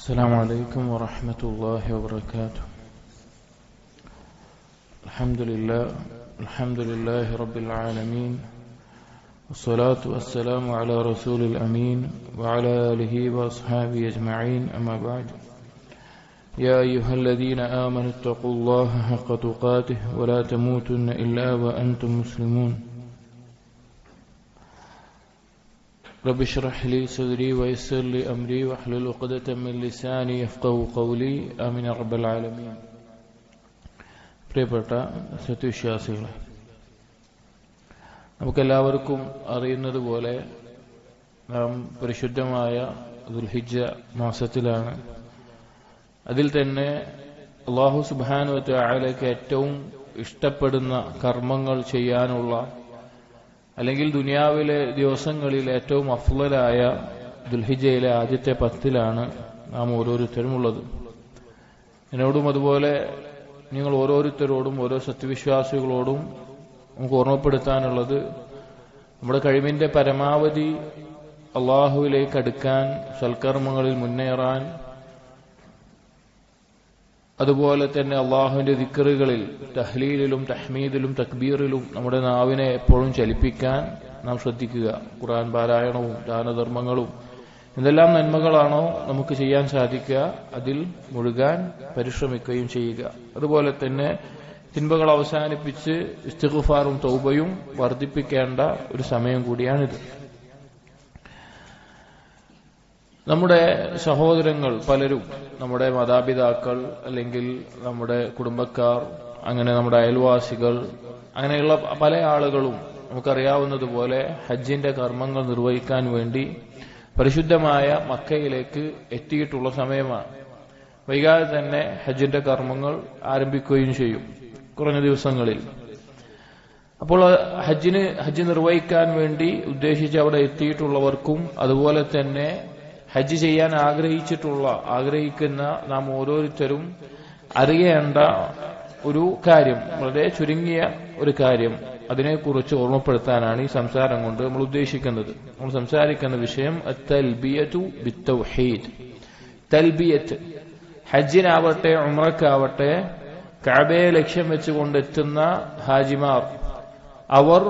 السلام عليكم ورحمة الله وبركاته. الحمد لله رب العالمين، والصلاة والسلام على رسول الأمين وعلى آله وأصحابه أجمعين، أما بعد. يا أيها الذين آمنوا اتقوا الله حق تقاته ولا تموتن إلا وأنتم مسلمون. رب اشرح لي صدري ويسر لي أمري واحلل عقدة من لساني يفقهوا قولي. آمين يا رب العالمين. പ്രിയപ്പെട്ട സത്യവിശ്വാസികളെ, നമുക്കെല്ലാവർക്കും അറിയുന്നതുപോലെ നാം പരിശുദ്ധമായ ദുൽഹിജ്ജ മാസത്തിലാണ്. അതിൽ തന്നെ അല്ലാഹു സുബ്ഹാനഹു വ തആലയ്ക്ക് ഏറ്റവും ഇഷ്ടപ്പെടുന്ന കർമ്മങ്ങൾ ചെയ്യാനുള്ള, അല്ലെങ്കിൽ ദുനിയാവിലെ ദിവസങ്ങളിൽ ഏറ്റവും അഫ്ളലായ ദുൽഹിജ്ജയിലെ ആദ്യത്തെ 10 നാം ഓരോരുത്തരും ഉള്ളത്. എന്നോടും അതുപോലെ നിങ്ങൾ ഓരോരുത്തരോടും ഓരോ സത്യവിശ്വാസികളോടും നമുക്ക് ഓർമ്മപ്പെടുത്താനുള്ളത്, നമ്മുടെ കഴിവിന്റെ പരമാവധി അള്ളാഹുവിലേക്ക് അടുക്കാൻ, സൽക്കർമ്മങ്ങളിൽ മുന്നേറാൻ, അതുപോലെ തന്നെ അള്ളാഹുവിന്റെ ദിക്റുകളിൽ തഹ്ലീലിലും തഹ്മീദിലും തക്ബീറിലും നമ്മുടെ നാവിനെ എപ്പോഴും ചലിപ്പിക്കാൻ നാം ശ്രദ്ധിക്കുക. ഖുർആൻ പാരായണവും ദാനധർമ്മങ്ങളും എന്തെല്ലാം നന്മകളാണോ നമുക്ക് ചെയ്യാൻ സാധിക്കുക അതിൽ മുഴുകാൻ പരിശ്രമിക്കുകയും ചെയ്യുക. അതുപോലെ തന്നെ തിന്മകൾ അവസാനിപ്പിച്ച് ഇസ്തിഗ്ഫാറും തൗബയും വർദ്ധിപ്പിക്കേണ്ട ഒരു സമയം കൂടിയാണിത്. നമ്മുടെ സഹോദരങ്ങൾ പലരും, നമ്മുടെ മാതാപിതാക്കൾ, അല്ലെങ്കിൽ നമ്മുടെ കുടുംബക്കാർ, അങ്ങനെ നമ്മുടെ അയൽവാസികൾ, അങ്ങനെയുള്ള പല ആളുകളും നമുക്കറിയാവുന്നതുപോലെ ഹജ്ജിന്റെ കർമ്മങ്ങൾ നിർവഹിക്കാൻ വേണ്ടി പരിശുദ്ധമായ മക്കയിലേക്ക് എത്തിയിട്ടുള്ള സമയമാണ്. വൈകാതെ തന്നെ ഹജ്ജിന്റെ കർമ്മങ്ങൾ ആരംഭിക്കുകയും ചെയ്യും, കുറഞ്ഞ ദിവസങ്ങളിൽ. അപ്പോൾ ഹജ്ജ് നിർവഹിക്കാൻ വേണ്ടി ഉദ്ദേശിച്ച് അവിടെ എത്തിയിട്ടുള്ളവർക്കും, അതുപോലെ തന്നെ ഹജ്ജ് ചെയ്യാൻ ആഗ്രഹിക്കുന്ന നാം ഓരോരുത്തരും അറിയേണ്ട ഒരു കാര്യം, വളരെ ചുരുങ്ങിയ ഒരു കാര്യം, അതിനെക്കുറിച്ച് ഓർമ്മപ്പെടുത്താനാണ് ഈ സംസാരം കൊണ്ട് നമ്മൾ ഉദ്ദേശിക്കുന്നത്. നമ്മൾ സംസാരിക്കുന്ന വിഷയം അത്തൽബിയതു ബിത്തൗഹീദ്. തൽബിയത്ത്, ഹജ്ജിനാവട്ടെ ഉംറക്കാവട്ടെ കഅബയെ ലക്ഷ്യം വെച്ചുകൊണ്ടെത്തുന്ന ഹാജിമാർ, അവർ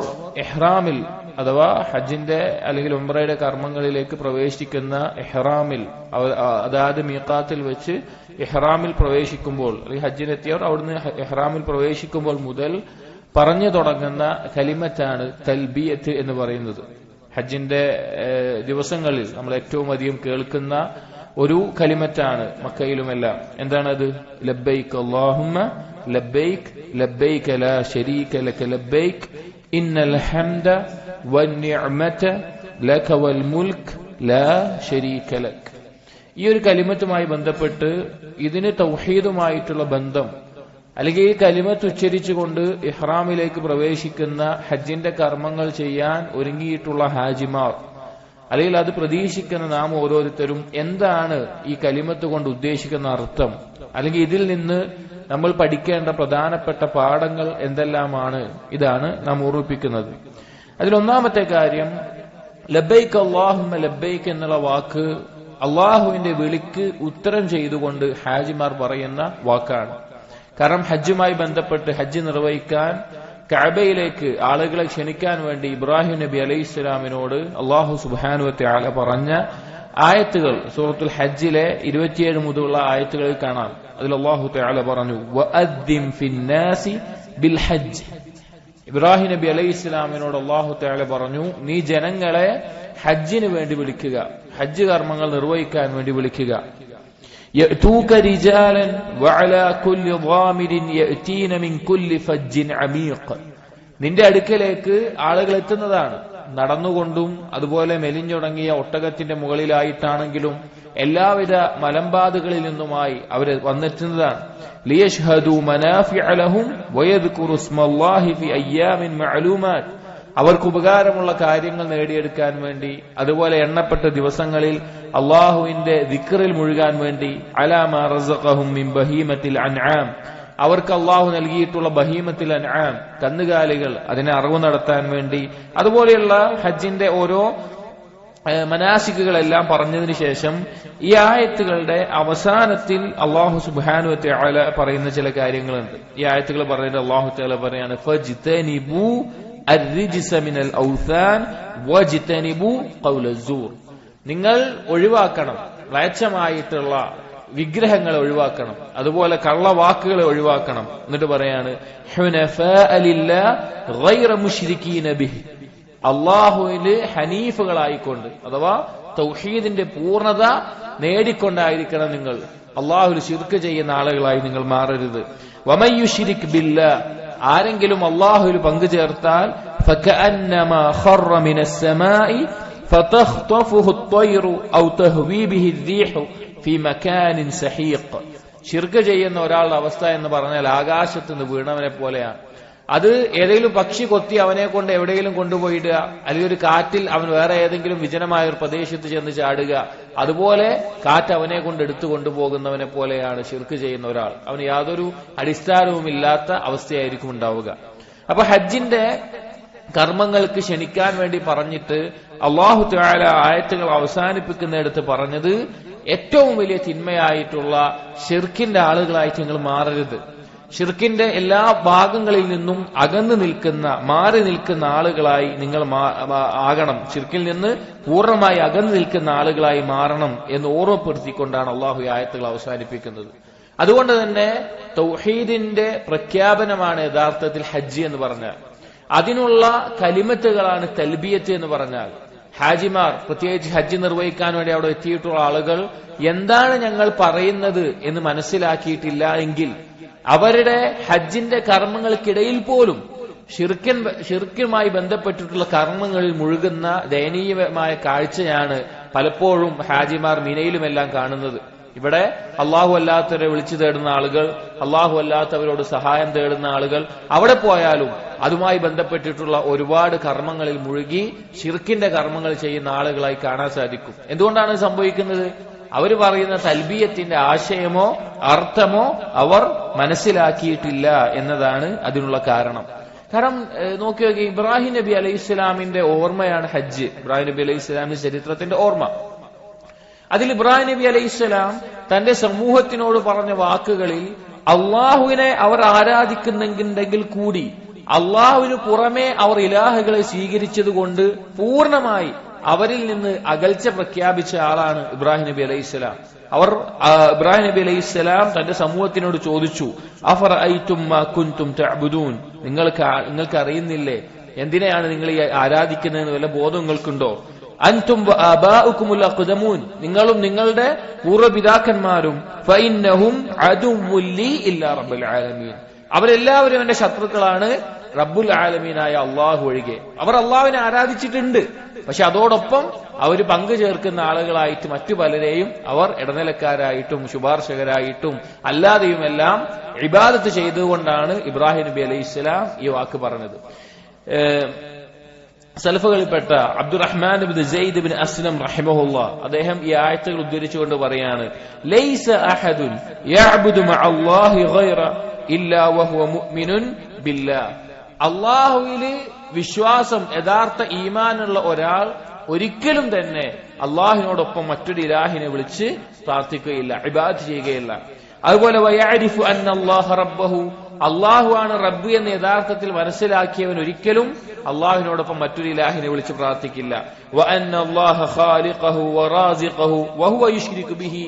ഇഹ്റാമിൽ അഥവാ ഹജ്ജിന്റെ അല്ലെങ്കിൽ ഉംറയുടെ കർമ്മങ്ങളിലേക്ക് പ്രവേശിക്കുന്ന ഇഹ്റാമിൽ, അതായത് മീഖാത്തിൽ വെച്ച് ഇഹ്റാമിൽ പ്രവേശിക്കുമ്പോൾ, അല്ലെങ്കിൽ ഹജ്ജിനെത്തിയവർ അവിടുന്ന് ഇഹ്റാമിൽ പ്രവേശിക്കുമ്പോൾ മുതൽ പറഞ്ഞു തുടങ്ങുന്ന കലിമത്താണ് തൽബിയത്ത് എന്ന് പറയുന്നത്. ഹജ്ജിന്റെ ദിവസങ്ങളിൽ നമ്മൾ ഏറ്റവും അധികം കേൾക്കുന്ന ഒരു കലിമത്താണ് മക്കയിലുമെല്ലാം. എന്താണത്? ലബ്ബൈക് അല്ലാഹുമ്മ ലബ്ബൈക് ലബ്ബൈക ലാ ശരീക ലക ലബ്ബൈക് ഇന്നൽ ഹംദ വന്നിഅമത ലക വൽ മുൽക്ക് ലാ ശരീക ലക്. ഈ ഒരു കലിമത്തുമായി ബന്ധപ്പെട്ട് ഇതിന് തൗഹീദുമായിട്ടുള്ള ബന്ധം, അല്ലെങ്കിൽ ഈ കലിമത്ത് ഉച്ചരിച്ചുകൊണ്ട് ഇഹ്റാമിലേക്ക് പ്രവേശിക്കുന്ന ഹജ്ജിന്റെ കർമ്മങ്ങൾ ചെയ്യാൻ ഒരുങ്ങിയിട്ടുള്ള ഹാജിമാർ, അല്ലെങ്കിൽ അത് പ്രതീക്ഷിക്കുന്ന നാം ഓരോരുത്തരും എന്താണ് ഈ കലിമത്ത് കൊണ്ട് ഉദ്ദേശിക്കുന്ന അർത്ഥം, അല്ലെങ്കിൽ ഇതിൽ നിന്ന് നമ്മൾ പഠിക്കേണ്ട പ്രധാനപ്പെട്ട പാഠങ്ങൾ എന്തെല്ലാമാണ്, ഇതാണ് നാം ഓർമ്മിപ്പിക്കുന്നത്. അതിലൊന്നാമത്തെ കാര്യം, ലബ്ബൈക് അല്ലാഹുമ്മ ലബ്ബൈക് എന്നുള്ള വാക്ക് അള്ളാഹുവിന്റെ വിളിക്ക് ഉത്തരം ചെയ്തുകൊണ്ട് ഹാജിമാർ പറയുന്ന വാക്കാണ്. കാരണം ഹജ്ജുമായി ബന്ധപ്പെട്ട് ഹജ്ജ് നിർവഹിക്കാൻ കഅബയിലേക്ക് ആളുകളെ ക്ഷണിക്കാൻ വേണ്ടി ഇബ്രാഹിം നബി അലൈഹിസ്സലാമിനോട് അല്ലാഹു സുബ്ഹാനഹു വ തആല പറഞ്ഞ ആയത്തുകൾ സൂറത്തുൽ ഹജ്ജിലെ 27 മുതലുള്ള ആയത്തുകളിൽ കാണാം. അതിൽ അല്ലാഹു തആല പറഞ്ഞു, വഅദ്ദിം ഫിന്നാസി ബിൽ ഹജ്ജ്. ഇബ്രാഹിം നബി അലൈഹിസ്സലാമിനോട് അല്ലാഹു തആല പറഞ്ഞു, നീ ജനങ്ങളെ ഹജ്ജിന് വേണ്ടി വിളിക്കുക, ഹജ്ജ് കർമ്മങ്ങൾ നിർവഹിക്കാൻ വേണ്ടി വിളിക്കുക. يأتوك رجالا وعلى كل ضامر يأتين من كل فج عميق. നിന്റെ അടുക്കലേക്ക് ആളുകൾ എത്തുന്നതാണ് നടന്നുകൊണ്ടും, അതുപോലെ മെലിഞ്ഞുടങ്ങിയ ഒട്ടകത്തിന്റെ മുകളിലായിട്ടാണെങ്കിലും എല്ലാവിധ മലമ്പാതകളിൽ നിന്നുമായി അവർ വന്നെത്തുന്നതാണ്. ലിയശ്ഹദു മനാഫിഅ ലഹും വയദ്കുറു ഇസ്മല്ലാഹി ഫി അയ്യാമിൻ മഅലൂമാത്. അവർക്ക് ഉപകാരമുള്ള കാര്യങ്ങൾ നേടിയെടുക്കാൻ വേണ്ടി, അതുപോലെ എണ്ണപ്പെട്ട ദിവസങ്ങളിൽ അള്ളാഹുവിന്റെ ദിക്റിൽ മുഴുകാൻ വേണ്ടി, അലാമാ റസഖഹും മിൻ ബഹീമത്തിൽ അൻആം, അവർക്ക് അള്ളാഹു നൽകിയിട്ടുള്ള ബഹീമത്തിൽ അൻആം കന്നുകാലികൾ, അതിനെ അറിവ് നടത്താൻ വേണ്ടി, അതുപോലെയുള്ള ഹജ്ജിന്റെ ഓരോ മനാസിക്കുകളെല്ലാം പറഞ്ഞതിന് ശേഷം ഈ ആയത്തുകളുടെ അവസാനത്തിൽ അല്ലാഹു സുബ്ഹാനഹു വ തആല പറയുന്ന ചില കാര്യങ്ങളുണ്ട്. ഈ ആയത്തുകൾ പറഞ്ഞിട്ട് അല്ലാഹു തആല പറയാണ് ഫജ്തനിബു അർരിജ്സ മിനൽ ഔസാൻ വജ്തനിബു ഖൗലസ്സൂർ. നിങ്ങൾ ഒഴിവാക്കണം, മ്ലേച്ഛമായിട്ടുള്ള വിഗ്രഹങ്ങളെ ഒഴിവാക്കണം, അതുപോലെ കള്ളവാക്കുകളെ ഒഴിവാക്കണം. എന്നിട്ട് പറയാണ് ഹുനഫാഅ ലില്ലാഹ് ഗൈറ മുശ്രികീന ബിഹി, അള്ളാഹുവില് ഹനീഫുകളായിക്കൊണ്ട്, അഥവാ തൗഹീദിന്റെ പൂർണ്ണത നേടിക്കൊണ്ടായിരിക്കണം നിങ്ങൾ. അള്ളാഹുവിൽ ശിർക്ക് ചെയ്യുന്ന ആളുകളായി നിങ്ങൾ മാറരുത്. വമൻ യുശ്രിക് ബില്ലാഹ്, ആരെങ്കിലും അള്ളാഹുവിൽ പങ്കു ചേർത്താൽ ഫകഅന്നമാ ഖറ മിനസ് സമാഇ ഫതഖ്തഫുഹു അത്വയ്റു ഔ തഹ്വീ ബിഹി الرീഹു ഫീ മകാനിൻ സഹീഖ്. ശിർക്ക് ചെയ്യുന്ന ഒരാളുടെ അവസ്ഥ എന്ന് പറഞ്ഞാൽ ആകാശത്ത് നിന്ന് വീണവനെ പോലെയാണ്. അത് ഏതെങ്കിലും പക്ഷി കൊത്തി അവനെ കൊണ്ട് എവിടെയെങ്കിലും കൊണ്ടുപോയിടുക, അല്ലെങ്കിൽ ഒരു കാറ്റിൽ അവൻ വേറെ ഏതെങ്കിലും വിജനമായ ഒരു പ്രദേശത്ത് ചെന്ന് ചാടുക, അതുപോലെ കാറ്റ് അവനെ കൊണ്ട് എടുത്തു കൊണ്ടുപോകുന്നവനെ പോലെയാണ് ശിർക്ക് ചെയ്യുന്ന ഒരാൾ. അവന് യാതൊരു അടിസ്ഥാനവുമില്ലാത്ത അവസ്ഥയായിരിക്കും ഉണ്ടാവുക. അപ്പൊ ഹജ്ജിന്റെ കർമ്മങ്ങൾക്ക് ക്ഷണിക്കാൻ വേണ്ടി പറഞ്ഞിട്ട് അല്ലാഹു തആല ആയത്തുകൾ അവസാനിപ്പിക്കുന്നിടത്ത് പറഞ്ഞത് ഏറ്റവും വലിയ തിന്മയായിട്ടുള്ള ശിർക്കിന്റെ ആളുകളായിട്ട് നിങ്ങൾ മാറരുത്. ഷിർക്കിന്റെ എല്ലാ ഭാഗങ്ങളിൽ നിന്നും അകന്നു നിൽക്കുന്ന, മാറി നിൽക്കുന്ന ആളുകളായി നിങ്ങൾ ആകണം. ഷിർക്കിൽ നിന്ന് പൂർണ്ണമായി അകന്നു നിൽക്കുന്ന ആളുകളായി മാറണം എന്ന് ഓർമ്മപ്പെടുത്തിക്കൊണ്ടാണ് അള്ളാഹു ആയത്തുകൾ അവസാനിപ്പിക്കുന്നത്. അതുകൊണ്ട് തന്നെ തൗഹീദിന്റെ പ്രഖ്യാപനമാണ് യഥാർത്ഥത്തിൽ ഹജ്ജ് എന്ന് പറഞ്ഞാൽ. അതിനുള്ള കലിമത്തുകളാണ് തൽബിയത്ത് എന്ന് പറഞ്ഞാൽ. ഹാജിമാർ, പ്രത്യേകിച്ച് ഹജ്ജ് നിർവഹിക്കാൻ വേണ്ടി അവിടെ എത്തിയിട്ടുള്ള ആളുകൾ എന്താണ് ഞങ്ങൾ പറയുന്നത് എന്ന് മനസ്സിലാക്കിയിട്ടില്ല എങ്കിൽ അവരുടെ ഹജ്ജിന്റെ കർമ്മങ്ങൾക്കിടയിൽ പോലും ഷിർക്കുമായി ബന്ധപ്പെട്ടിട്ടുള്ള കർമ്മങ്ങളിൽ മുഴുകുന്ന ദയനീയമായ കാഴ്ചയാണ് പലപ്പോഴും ഹാജിമാർ മിനയിലുമെല്ലാം കാണുന്നത്. ഇവിടെ അള്ളാഹു അല്ലാത്തവരെ വിളിച്ചു തേടുന്ന ആളുകൾ, അള്ളാഹു അല്ലാത്തവരോട് സഹായം തേടുന്ന ആളുകൾ, അവിടെ പോയാലും അതുമായി ബന്ധപ്പെട്ടിട്ടുള്ള ഒരുപാട് കർമ്മങ്ങളിൽ മുഴുകി ഷിർക്കിന്റെ കർമ്മങ്ങൾ ചെയ്യുന്ന ആളുകളായി കാണാൻ സാധിക്കും. എന്തുകൊണ്ടാണ് സംഭവിക്കുന്നത്? അവർ പറയുന്ന തൽബിയത്തിന്റെ ആശയമോ അർത്ഥമോ അവർ മനസ്സിലാക്കിയിട്ടില്ല എന്നതാണ് അതിനുള്ള കാരണം. കാരണം നോക്കി ഇബ്രാഹിം നബി അലൈഹി ഇസ്ലാമിന്റെ ഓർമ്മയാണ് ഹജ്ജ്. ഇബ്രാഹിം നബി അലൈഹി ഇസ്ലാമിന്റെ ചരിത്രത്തിന്റെ ഓർമ്മ. അതിൽ ഇബ്രാഹിം നബി അലൈഹി ഇസ്ലാം തന്റെ സമൂഹത്തിനോട് പറഞ്ഞ വാക്കുകളിൽ അള്ളാഹുവിനെ അവർ ആരാധിക്കുന്നുണ്ടെങ്കിൽ കൂടി അള്ളാഹുവിന് പുറമെ അവർ ഇലാഹുകളെ സ്വീകരിച്ചതുകൊണ്ട് പൂർണ്ണമായി അവരിൽ നിന്ന് അകൽച്ച പ്രഖ്യാപിച്ച ആളാണ് ഇബ്രാഹിം നബി അലൈഹി സ്വലാം. ഇബ്രാഹിം നബി അലൈഹി സ്വലാം തന്റെ സമൂഹത്തിനോട് ചോദിച്ചു, അഫറഅയ്തും മാ കുൻതും തഅബുദൂൻ, നിങ്ങൾക്ക് അറിയുന്നില്ലേ എന്തിനെയാണ് നിങ്ങൾ ഈ ആരാധിക്കുന്നതെന്ന് വല്ല ബോധം നിങ്ങൾക്കുണ്ടോ? അൻതും വആബാഉകുമുൽ അഖ്ദമൂൻ, നിങ്ങളും നിങ്ങളുടെ പൂർവ്വപിതാക്കന്മാരും ഫഇന്നഹും അദുവ്വുൽ ലീ ഇല്ലാ റബ്ബുൽ ആലമീൻ, അവരെല്ലാവരും എന്റെ ശത്രുക്കളാണ് റബ്ബുൽ ആലമീനായ അള്ളാഹു ഒഴികെ. അവർ അള്ളാഹുവിനെ ആരാധിച്ചിട്ടുണ്ട്, പക്ഷെ അതോടൊപ്പം അവർ പങ്കു ചേർക്കുന്ന ആളുകളായിട്ട് മറ്റു പലരെയും അവർ ഇടനിലക്കാരായിട്ടും ശുപാർശകരായിട്ടും അല്ലാതെയുമെല്ലാം ഇബാദത്ത് ചെയ്തുകൊണ്ടാണ് ഇബ്രാഹിം നബി അലൈഹി ഇസ്ലാം ഈ വാക്ക് പറഞ്ഞത്. സലഫുകളിൽപ്പെട്ട അബ്ദുറഹ്മാൻ ഇബ്നു സെയ്ദ് ഇബ്നു അസ്ലം റഹിമഹുല്ലാഹ് അദ്ദേഹം ഈ ആയത്തുകൾ ഉദ്ധരിച്ചുകൊണ്ട് പറയാണ്, ലൈസ അഹദുൻ യഅബുദു മഅല്ലാഹി ഗൈറ ഇല്ലാ വഹുവ മുഅ്മിനുൻ ബില്ലാഹ്, അള്ളാഹുവില് വിശ്വാസം യഥാർത്ഥ ഈമാനുള്ള ഒരാൾ ഒരിക്കലും തന്നെ അള്ളാഹിനോടൊപ്പം മറ്റൊരു ഇലാഹിനെ വിളിച്ച് പ്രാർത്ഥിക്കുകയില്ല, ഇബാദത്ത് ചെയ്യുകയില്ല. അതുപോലെ വയഅരിഫു അന്നല്ലാഹ റബ്ബഹു, അള്ളാഹുവാണ് റബ്ബ് എന്ന് യഥാർത്ഥത്തിൽ മനസ്സിലാക്കിയവൻ ഒരിക്കലും അള്ളാഹുവിനോടൊപ്പം മറ്റൊരു ഇലാഹിനെ വിളിച്ച് പ്രാർത്ഥിക്കില്ല. വഅന്നല്ലാഹ ഖാലിഖഹു വറാസിഖഹു വഹുവ യുശ്രികു ബിഹി,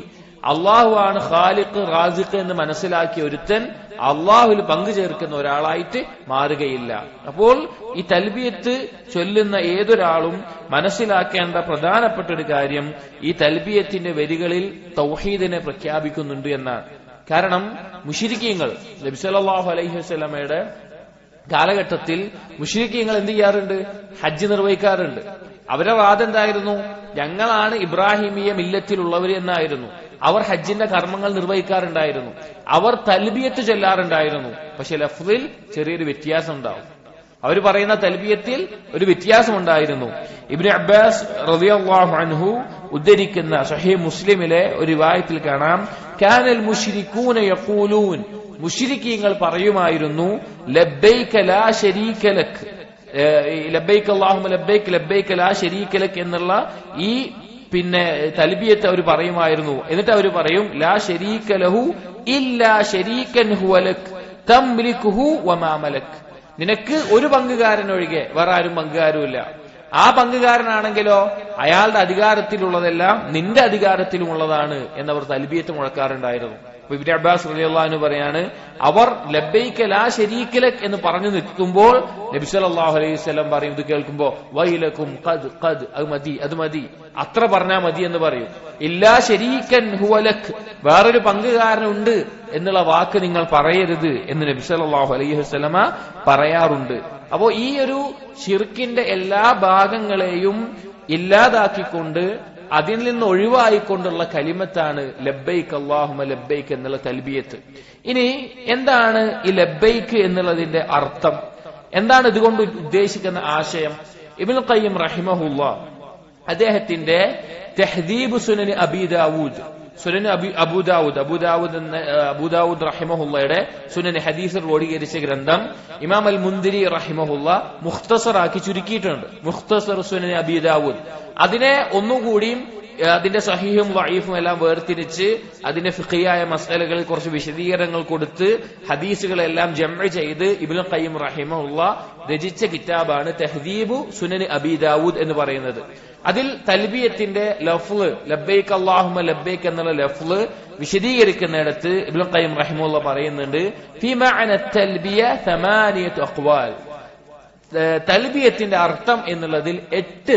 അള്ളാഹുവാണ് ഖാലിഖ് റാസിഖ് എന്ന് മനസ്സിലാക്കിയ ഒരുത്തൻ അള്ളാഹുവിൽ പങ്കു ചേർക്കുന്ന ഒരാളായിട്ട് മാറുകയില്ല. അപ്പോൾ ഈ തൽബിയത്ത് ചൊല്ലുന്ന ഏതൊരാളും മനസ്സിലാക്കേണ്ട പ്രധാനപ്പെട്ട ഒരു കാര്യം ഈ തൽബിയത്തിന്റെ വരികളിൽ തൗഹീദിനെ പ്രഖ്യാപിക്കുന്നുണ്ട് എന്നാണ്. കാരണം മുശ്രിക്കീങ്ങൾ നബി സല്ലല്ലാഹു അലൈഹി വസല്ലമയുടെ കാലഘട്ടത്തിൽ മുശ്രിക്കീങ്ങൾ എന്ത് ചെയ്യാറുണ്ട്? ഹജ്ജ് നിർവഹിക്കാറുണ്ട്. അവരുടെ വാദം എന്തായിരുന്നു? ഞങ്ങളാണ് ഇബ്രാഹിമിയ മില്ലത്തിലുള്ളവർ എന്നായിരുന്നു. അവർ ഹജ്ജിന്റെ കർമ്മങ്ങൾ നിർവഹിക്കാറുണ്ടായിരുന്നു, അവർ തൽബിയത്ത് ചൊല്ലാറുണ്ടായിരുന്നു. പക്ഷെ ലഫ്ദിൽ ചെറിയൊരു വ്യത്യാസം ഉണ്ടാവും. അവർ പറയുന്ന തൽബിയത്തിൽ ഒരു വ്യത്യാസം ഉണ്ടായിരുന്നു. ഇബ്നു അബ്ബാസ് റളിയല്ലാഹു അൻഹു ഉദ്ധരിക്കുന്ന സഹീഹ് മുസ്ലിമിലെ ഒരു റിവായത്തിൽ കാണാം, കാനൽ മുശ്രികൂന യഖൂലൂൻ, മുശ്രിക്കീങ്ങൾ പറയുമായിരുന്നു, ലബ്ബൈക ലാ ശരീക ലക്, ലബ്ബൈക്ക് അല്ലാഹുമ്മ ലബ്ബൈക്ക് ലബ്ബൈക ലാ ശരീക ലക് എന്നുള്ള ഈ തൽബിയത്ത് അവർ പറയുമായിരുന്നു. എന്നിട്ട് അവർ പറയും ലാ ശരീക ലഹു ഇല്ലാ ശരീകൻ ഹുവ ലക് തംലികുഹു വമാ മലക്. നിനക്ക് ഒരു പങ്കുകാരൻ ഒഴികെ വേറെ ആരും പങ്കുകാരുമില്ല. ആ പങ്കുകാരനാണെങ്കിലോ അയാളുടെ അധികാരത്തിലുള്ളതെല്ലാം നിന്റെ അധികാരത്തിലുമുള്ളതാണ് എന്നവർ തൽബിയത്ത് മുഴക്കാറുണ്ടായിരുന്നു. ഇബ്നു അബ്ബാസ് റളിയല്ലാഹു അൻഹു പറയാണ്, അവർ ലബ്ബൈക ലാ ശരീക ലക് എന്ന് പറഞ്ഞു നിൽക്കുമ്പോൾ നബി സല്ലല്ലാഹു അലൈഹി വസല്ലം പറയും, ഇത് കേൾക്കുമ്പോ വൈലക്കും ഖദ് ഖദ്, അത് മതി അത്ര പറഞ്ഞാൽ മതി എന്ന് പറയും. ഇല്ലാ ശരീകൻ ഹുവ ലക്, വേറൊരു പങ്കുകാരനുണ്ട് എന്നുള്ള വാക്ക് നിങ്ങൾ പറയരുത് എന്ന് നബി സല്ലല്ലാഹു അലൈഹി വസല്ലമ പറയാറുണ്ട്. അപ്പോ ഈ ഒരു ശിർക്കിന്റെ എല്ലാ ഭാഗങ്ങളെയും ഇല്ലാതാക്കിക്കൊണ്ട് അതിൽ നിന്ന് ഒഴിവായിക്കൊണ്ടുള്ള കലിമത്താണ് ലബ്ബൈക്ക് അല്ലാഹുമ്മ ലബ്ബൈക്ക് എന്നുള്ള തൽബിയത്ത്. ഇനി എന്താണ് ഈ ലബ്ബൈക്ക് എന്നുള്ളതിന്റെ അർത്ഥം? എന്താണ് ഇതുകൊണ്ട് ഉദ്ദേശിക്കുന്ന ആശയം? ഇബ്നുൽ ഖയ്യിം റഹിമഹുല്ലാഹ് അദ്ദേഹത്തിന്റെ തഹ്ദീബ് സുനൻ അബീ ദാവൂദ്, സുനൻ അബൂദാവൂദ് റഹിമഹുള്ളയുടെ സുനൻ ഹദീസ് ക്രോഡീകരിച്ച ഗ്രന്ഥം ഇമാം അൽ മുന്ദിരി റഹിമഹുള്ള മുഖ്തസറാക്കി ചുരുക്കിയിട്ടുണ്ട്. മുഖ്തസർ സുനൻ അബീ ദാവൂദ് അതിനെ ഒന്നുകൂടിയും അതിന്റെ സഹീഹും വഈഫും എല്ലാം വേർതിരിച്ച് അതിന്റെ ഫിഖിയായ മസലകളിൽ കുറച്ച് വിശദീകരണങ്ങൾ കൊടുത്ത് ഹദീസുകളെല്ലാം ജംഅ് ചെയ്ത് ഇബ്നുൽ ഖയ്യിം റഹിമഹുള്ള രചിച്ച കിതാബാണ് തഹ്ദീബു സുനൻ അബീ ദാവൂദ് എന്ന് പറയുന്നത്. അതിൽ തൽബിയത്തിന്റെ ലഫ്ള് ലബ്ബൈക അല്ലാഹുമ്മ ലബ്ബൈക എന്നുള്ള ലഫ്ള് വിശദീകരിക്കുന്നിടത്ത് ഇബ്നുൽ ഖയ്യിം റഹിമഹുള്ള പറയുന്നുണ്ട്, ഫീ മഅന തൽബിയ 8 അഖ്വാൽ. തൽബിയത്തിന്റെ അർത്ഥം എന്നുള്ളതിൽ 8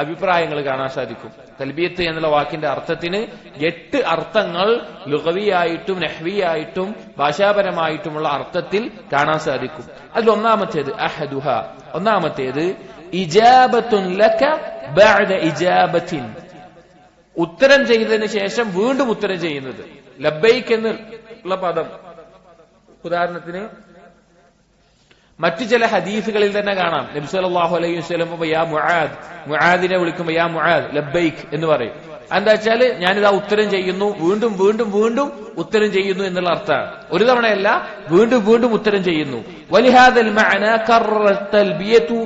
അഭിപ്രായങ്ങൾ കാണാൻ സാധിക്കും. തൽബിയത്ത് എന്നുള്ള വാക്കിന്റെ അർത്ഥത്തിന് 8 അർത്ഥങ്ങൾ ലുഗവിയായിട്ടും നഹ്വിയായിട്ടും ഭാഷാപരമായിട്ടുമുള്ള അർത്ഥത്തിൽ കാണാൻ സാധിക്കും. അതിൽ ഒന്നാമത്തേത് ഇജാബത്തുൻ ലക ബഅദ ഇജാബത്തിൻ, ഉത്തരം ചെയ്തതിന് ശേഷം വീണ്ടും ഉത്തരം ചെയ്യുന്നത്. ലബ്ബൈക്ക് എന്നുള്ള പദം ഉദാഹരണത്തിന് മറ്റു ചില ഹദീസുകളിൽ തന്നെ കാണാം. നബി സല്ലല്ലാഹു അലൈഹി വസല്ലം യാ മുആദ്, മുആദിനെ വിളിക്കുമ്പോൾ യാ മുആദ് ലബ്ബൈക്ക് എന്ന് പറയും. എന്താ വെച്ചാല് ഞാനിതാ ഉത്തരം ചെയ്യുന്നു, വീണ്ടും വീണ്ടും വീണ്ടും ഉത്തരം ചെയ്യുന്നു എന്നുള്ള അർത്ഥമാണ്. ഒരു തവണയല്ല, വീണ്ടും വീണ്ടും ഉത്തരം ചെയ്യുന്നു. വലിഹാദൽ മഅന കററ തൽബിയതു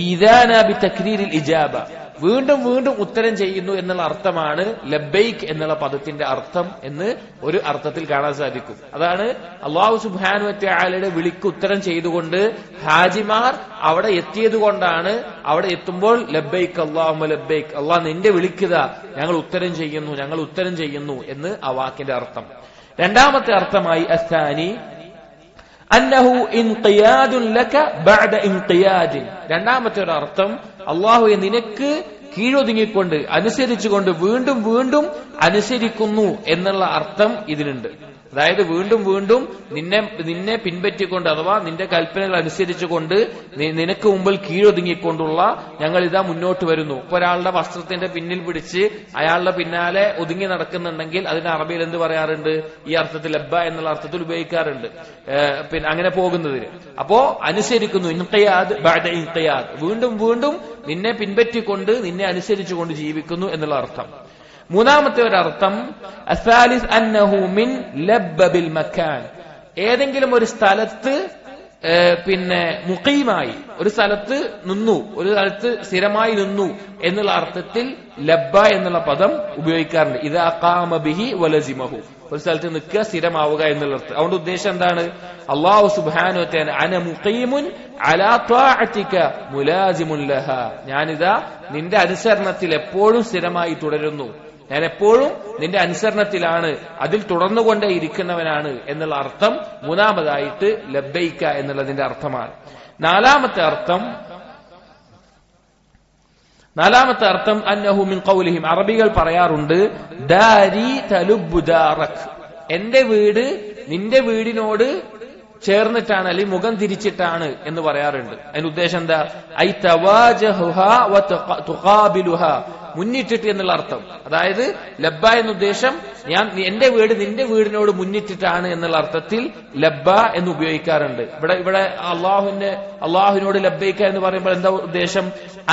ഇദാന ബിതക്രീരിൽ ഇജാബ, വീണ്ടും വീണ്ടും ഉത്തരം ചെയ്യുന്നു എന്നുള്ള അർത്ഥമാണ് ലബ്ബൈക്ക് എന്നുള്ള പദത്തിന്റെ അർത്ഥം എന്ന് ഒരു അർത്ഥത്തിൽ കാണാൻ സാധിക്കും. അതാണ് അല്ലാഹു സുബ്ഹാനഹു വ തആലയുടെ വിളിക്ക് ഉത്തരം ചെയ്തുകൊണ്ട് ഹാജിമാർ അവിടെ എത്തിയത് കൊണ്ടാണ് അവിടെ എത്തുമ്പോൾ ലബ്ബൈക്ക് അല്ലാഹുമ്മ ലബ്ബൈക്ക്, അല്ലാഹ് നിന്റെ വിളിക്കുക, ഞങ്ങൾ ഉത്തരം ചെയ്യുന്നു എന്ന് ആ വാക്കിന്റെ അർത്ഥം. രണ്ടാമത്തെ അർത്ഥമായി അസ്സാനി അന്നഹു ഇൻഖിയാദുൻ ലക ബഅദ ഇൻഖിയാദിൻ, രണ്ടാമത്തെ ഒരു അർത്ഥം അല്ലാഹുവേ നിനക്ക് കീഴൊതുങ്ങിക്കൊണ്ട് അനുസരിച്ചുകൊണ്ട് വീണ്ടും വീണ്ടും അനുസരിക്കുന്നു എന്നുള്ള അർത്ഥം ഇതിനുണ്ട്. അതായത് വീണ്ടും വീണ്ടും നിന്നെ പിൻപറ്റിക്കൊണ്ട് അഥവാ നിന്റെ കൽപ്പനകൾ അനുസരിച്ചുകൊണ്ട് നിനക്ക് മുമ്പിൽ കീഴൊതുങ്ങിക്കൊണ്ടുള്ള ഞങ്ങൾ ഇതാ മുന്നോട്ട് വരുന്നു. ഇപ്പൊ ഒരാളുടെ വസ്ത്രത്തിന്റെ പിന്നിൽ പിടിച്ച് അയാളുടെ പിന്നാലെ ഒതുങ്ങി നടക്കുന്നുണ്ടെങ്കിൽ അതിന് അറബിയിൽ എന്ത് പറയാറുണ്ട്? ഈ അർത്ഥത്തിൽ ലബ്ബ എന്നുള്ള അർത്ഥത്തിൽ ഉപയോഗിക്കാറുണ്ട്. പിന്നെ അങ്ങനെ പോകുന്നതിന്. അപ്പോ അനുസരിക്കുന്നു, ഇൻഖിയാദ് ബഅദ ഇൻഖിയാദ്, വീണ്ടും വീണ്ടും നിന്നെ പിൻപറ്റിക്കൊണ്ട് നിന്നെ അനുസരിച്ചുകൊണ്ട് ജീവിക്കുന്നു എന്നുള്ള അർത്ഥം. മൂന്നാമത്തെ ഒരർത്ഥം അസാലിസ് അന്നഹു മിൻ ലബ്ബ ബിൽ മക്കാൻ, ഏതെങ്കിലും ഒരു സ്ഥലത്ത് മുഖീമായി ഒരു സ്ഥലത്ത് നിന്നു, ഒരു സ്ഥലത്ത് സ്ഥിരമായി നിന്നു എന്നുള്ള അർത്ഥത്തിൽ ലബ്ബ എന്നുള്ള പദം ഉപയോഗിക്കാറുണ്ട്. ഇദാ ഖാമ ബിഹി വലസിമഹു, ഒരു സ്ഥലത്ത് നിൽക്കുക, സ്ഥിരമാവുക എന്നുള്ള അർത്ഥം. അതുകൊണ്ട് ഉദ്ദേശം എന്താണ്? അല്ലാഹു സുബ്ഹാനഹു വ തആല അന മുഖീമുൻ അലാ ത്വാഅതിക മുലാസിമുൻ ലഹാ, ഞാനിതാ നിന്റെ അനുസരണത്തിൽ എപ്പോഴും സ്ഥിരമായി തുടരുന്നു, ഞാൻ എപ്പോഴും നിന്റെ അനുസരണത്തിലാണ്, അതിൽ തുടർന്നുകൊണ്ടേ ഇരിക്കുന്നവനാണ് എന്നുള്ള അർത്ഥം മൂന്നാമതായിട്ട് ലബ്ബൈക എന്നുള്ളതിന്റെ അർത്ഥമാണ്. നാലാമത്തെ അർത്ഥം അന്നഹു മിൻ ഖൗലിഹിം, അറബികൾ പറയാറുണ്ട് ദാരി തലുബ്ബു ദാറക്, എന്റെ വീട് നിന്റെ വീടിനോട് ചേർന്നിട്ടാണ് അല്ലെങ്കിൽ മുഖം തിരിച്ചിട്ടാണ് എന്ന് പറയാറുണ്ട്. അതിന്റെ ഉദ്ദേശം എന്താ? ഐ തവാജഹുഹാ വ തുഖാബിലുഹാ, മുന്നിട്ടിട്ട് എന്നുള്ള അർത്ഥം. അതായത് ലബ്ബ എന്ന ഉദ്ദേശം ഞാൻ എന്റെ വീട് നിന്റെ വീടിനോട് മുന്നിട്ടിട്ടാണ് എന്നുള്ള അർത്ഥത്തിൽ ലബ്ബ എന്ന് ഉപയോഗിക്കാറുണ്ട്. ഇവിടെ അള്ളാഹുവിനോട് ലബ്ബൈക എന്ന് പറയുമ്പോൾ എന്താ ഉദ്ദേശം?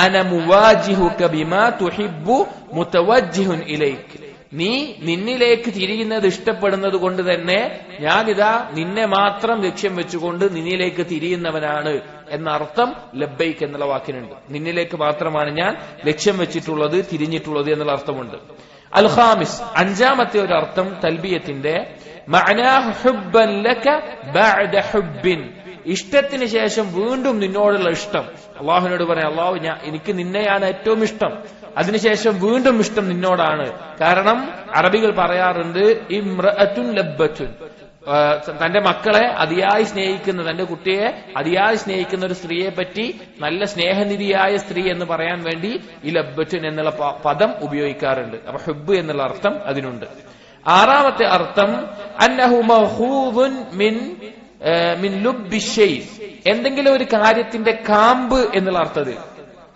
അന മുവാജിഹുക ബിമാ തുഹിബ്ബു മുതവജ്ജിഹുൻ ഇലൈക്, നീ നിന്നിലേക്ക് തിരിയുന്നത് ഇഷ്ടപ്പെടുന്നത് കൊണ്ട് തന്നെ ഞാനിതാ നിന്നെ മാത്രം ലക്ഷ്യം വെച്ചുകൊണ്ട് നിന്നിലേക്ക് തിരിയുന്നവനാണ് എന്ന അർത്ഥം ലബ്ബൈക്ക് എന്നുള്ള വാക്കിനുണ്ട്. നിന്നിലേക്ക് മാത്രമാണ് ഞാൻ ലക്ഷ്യം വെച്ചിട്ടുള്ളത്, തിരിഞ്ഞിട്ടുള്ളത് എന്നുള്ള അർത്ഥമുണ്ട്. അൽ ഖാമിസ്, അഞ്ചാമത്തെ ഒരു അർത്ഥം തൽബിയത്തിന്റെ മഅനാഹു ഹുബ്ബൻ ലക ബഅദ ഹുബ്ബിൻ, ഇഷ്ടത്തിന് ശേഷം വീണ്ടും നിന്നോടുള്ള ഇഷ്ടം. അള്ളാഹുവിനോട് പറയാം, അള്ളാഹു എനിക്ക് നിന്നെയാണ് ഏറ്റവും ഇഷ്ടം, അതിനുശേഷം വീണ്ടും ഇഷ്ടം നിന്നോടാണ്. കാരണം അറബികൾ പറയാറുണ്ട് ഇംറഅത്തുൻ ലബ്ബത്തുൻ, തന്റെ മക്കളെ അതിയായി സ്നേഹിക്കുന്ന, തന്റെ കുട്ടിയെ അതിയായി സ്നേഹിക്കുന്ന ഒരു സ്ത്രീയെ പറ്റി നല്ല സ്നേഹനിധിയായ സ്ത്രീ എന്ന് പറയാൻ വേണ്ടി ഈ ലബ്ബത്തുൻ എന്നുള്ള പദം ഉപയോഗിക്കാറുണ്ട്. അപ്പൊ ഹുബ്ബ് എന്നുള്ള അർത്ഥം അതിനുണ്ട്. ആറാമത്തെ അർത്ഥം അന്നഹു മഖൂദുൻ മിൻ ലുബ്ബി ഷൈ, എന്തെങ്കിലും ഒരു കാര്യത്തിന്റെ കാമ്പ് എന്നുള്ള അർത്ഥത്തിൽ,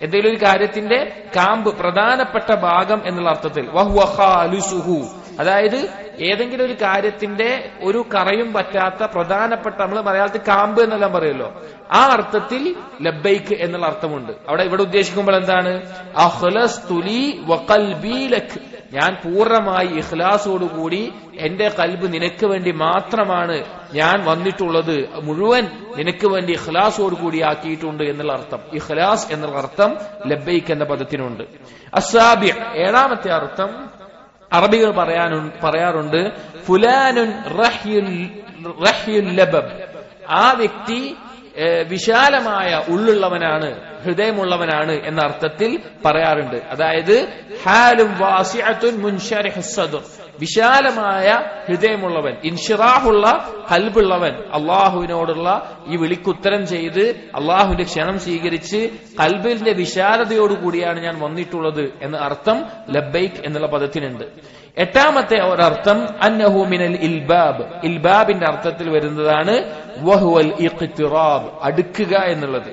എന്തെങ്കിലും ഒരു കാര്യത്തിന്റെ കാമ്പ്, പ്രധാനപ്പെട്ട ഭാഗം എന്നുള്ള അർത്ഥത്തിൽ. വഹുവ ഖാലിസുഹു, അതായത് ഏതെങ്കിലും ഒരു കാര്യത്തിന്റെ ഒരു കറയും പറ്റാത്ത പ്രധാനപ്പെട്ട, നമ്മൾ മലയാളത്തിൽ കാമ്പ് എന്നെല്ലാം പറയുമല്ലോ, ആ അർത്ഥത്തിൽ ലബ്ബൈക്ക് എന്നുള്ള അർത്ഥമുണ്ട്. ഇവിടെ ഉദ്ദേശിക്കുമ്പോൾ എന്താണ്? അഖ്ലസ്തു ലി വഖൽബി ലക്, ഞാൻ പൂർണ്ണമായി ഇഖ്ലാസോടുകൂടി എന്റെ കൽബ് നിനക്ക് വേണ്ടി മാത്രമാണ് ഞാൻ വന്നിട്ടുള്ളത്, മുഴുവൻ നിനക്ക് വേണ്ടി ഇഖ്ലാസോടുകൂടി ആക്കിയിട്ടുണ്ട് എന്നുള്ള അർത്ഥം. ഇഖ്ലാസ് എന്നുള്ള അർത്ഥം ലബ്ബൈക്ക് എന്ന പദത്തിനുണ്ട്. അസ്സാബി, ഏഴാമത്തെ അർത്ഥം അറബികൾ പറയാറുണ്ട് ഫുലാനുൻ റഹ്യുൽ ലബബ്, ആ വ്യക്തി വിശാലമായ ഉള്ളുള്ളവനാണ്, ഹൃദയമുള്ളവനാണ് എന്ന അർത്ഥത്തിൽ പറയാറുണ്ട്. അതായത് ഹാലും വാസിഅത്തുൻ മുൻശരിഹുസ് സദ്ർ, വിശാലമായ ഹൃദയമുള്ളവൻ, ഇൻഷിറാഹുള്ള ഖൽബുള്ളവൻ, അള്ളാഹുവിനോടുള്ള ഈ വിളിക്കുത്തരം ചെയ്ത് അള്ളാഹുവിന്റെ ക്ഷണം സ്വീകരിച്ച് ഖൽബിന്റെ വിശാലതയോടുകൂടിയാണ് ഞാൻ വന്നിട്ടുള്ളത് എന്ന അർത്ഥം ലബ്ബൈക്ക് എന്നുള്ള പദത്തിനുണ്ട്. എട്ടാമത്തെ ഒരർത്ഥം അന്നഹു മിനൽ ഇൽബാബ്, ഇൽബാബിന്റെ അർത്ഥത്തിൽ വരുന്നതാണ് വഹുവൽ ഇഖ്തിറാബ്, അടുക്കുക എന്നുള്ളത്,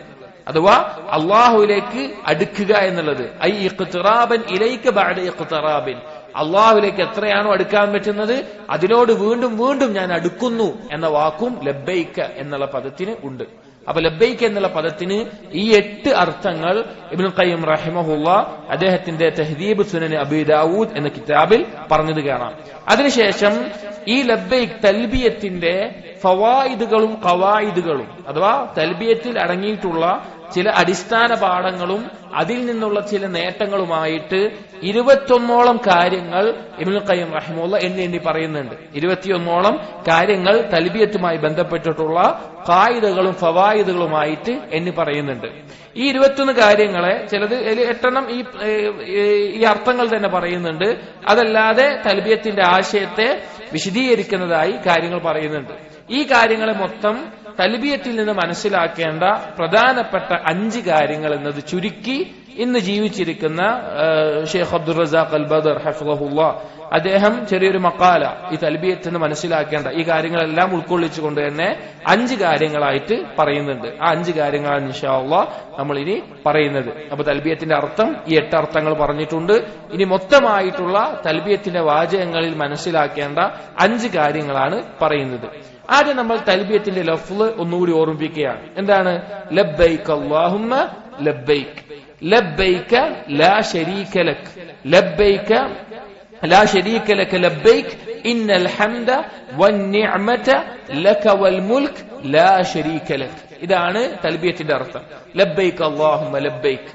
അഥവാ അള്ളാഹുവിലേക്ക് അടുക്കുക എന്നുള്ളത്. ഐ ഇഖ്തിറാബൻ ഇലൈക ബഅദ ഇഖ്തിറാബിൻ, അള്ളാഹുവിലേക്ക് എത്രയാണോ അടുക്കാൻ പറ്റുന്നത് അതിനോട് വീണ്ടും വീണ്ടും ഞാൻ അടുക്കുന്നു എന്ന വാക്കും ലബ്ബൈക എന്നുള്ള പദത്തിന് ഉണ്ട്. അപ്പൊ ലബ്ബൈക എന്നുള്ള പദത്തിന് ഈ 8 അർത്ഥങ്ങൾ ഇബ്നുൽ ഖയ്യിം റഹിമഹുല്ലാ അദ്ദേഹത്തിന്റെ തഹ്ദീബ് സുനൻ അബീ ദാവൂദ് എന്ന കിതാബിൽ പറഞ്ഞത് കാണാം. അതിനുശേഷം ഈ ലബ്ബൈക് തൽബിയത്തിന്റെ ഫവായിദുകളും ഖവായിദുകളും, അഥവാ തൽബിയത്തിൽ അടങ്ങിയിട്ടുള്ള ചില അടിസ്ഥാന പാഠങ്ങളും അതിൽ നിന്നുള്ള ചില നേട്ടങ്ങളുമായിട്ട് 21ഓളം കാര്യങ്ങൾ ഇബ്നുൽ ഖയ്യിം റഹിമഹുല്ലാ എണ്ണി പറയുന്നുണ്ട്. 21ഓളം കാര്യങ്ങൾ തൽബിയത്തുമായി ബന്ധപ്പെട്ടിട്ടുള്ള ഖായിദകളും ഫവായിദുകളുമായിട്ട് എണ്ണി പറയുന്നുണ്ട്. ഈ 21 കാര്യങ്ങളെ ചിലത് 8 ഈ അർത്ഥങ്ങൾ തന്നെ പറയുന്നുണ്ട്. അതല്ലാതെ തൽബിയത്തിന്റെ ആശയത്തെ വിശദീകരിക്കുന്നതായി കാര്യങ്ങൾ പറയുന്നുണ്ട്. ഈ കാര്യങ്ങളെ മൊത്തം തൽബിയത്തിൽ നിന്ന് മനസ്സിലാക്കേണ്ട പ്രധാനപ്പെട്ട 5 കാര്യങ്ങൾ എന്നത് ചുരുക്കി ഇന്ന് ജീവിച്ചിരിക്കുന്ന ഷെയ്ഖ് അബ്ദുർ റസാഖ് അൽ ബദർ ഹഫിളഹുല്ലാ അദ്ദേഹം ചെറിയൊരു മക്കാല ഈ തൽബിയത്തിൽ നിന്ന് മനസ്സിലാക്കേണ്ട ഈ കാര്യങ്ങളെല്ലാം ഉൾക്കൊള്ളിച്ചുകൊണ്ട് തന്നെ 5 കാര്യങ്ങളായിട്ട് പറയുന്നുണ്ട്. ആ 5 കാര്യങ്ങളാണ് ഇൻഷാ അല്ലാഹ് നമ്മൾ ഇനി പറയുന്നത്. അപ്പൊ തൽബിയത്തിന്റെ അർത്ഥം ഈ 8 അർത്ഥങ്ങൾ പറഞ്ഞിട്ടുണ്ട്. ഇനി മൊത്തമായിട്ടുള്ള തൽബിയത്തിന്റെ വാചകങ്ങളിൽ മനസ്സിലാക്കേണ്ട 5 കാര്യങ്ങളാണ് പറയുന്നത്. ആദ്യം നമ്മൾ തൽബിയത്തിന്റെ ലഫ്ള് ഒന്നുകൂടി ഓർമ്മിപ്പിക്കുകയാണ്. എന്താണ്? ലബ്ബൈക അല്ലാഹുമ്മ ലബ്ബൈക, ലബ്ബൈക ലാ ശരീക ലക്, ലബ്ബൈക ലാ ശരീക ലക ലബ്ബൈക ഇന്നൽ ഹംദ വന്നിഅമത ലക വൽ മുൽക്ക് ലാ ശരീക ലക്. ഇതാണ് തൽബിയത്തിന്റെ അർത്ഥം. ലബ്ബൈക അല്ലാഹുമ്മ ലബ്ബൈക,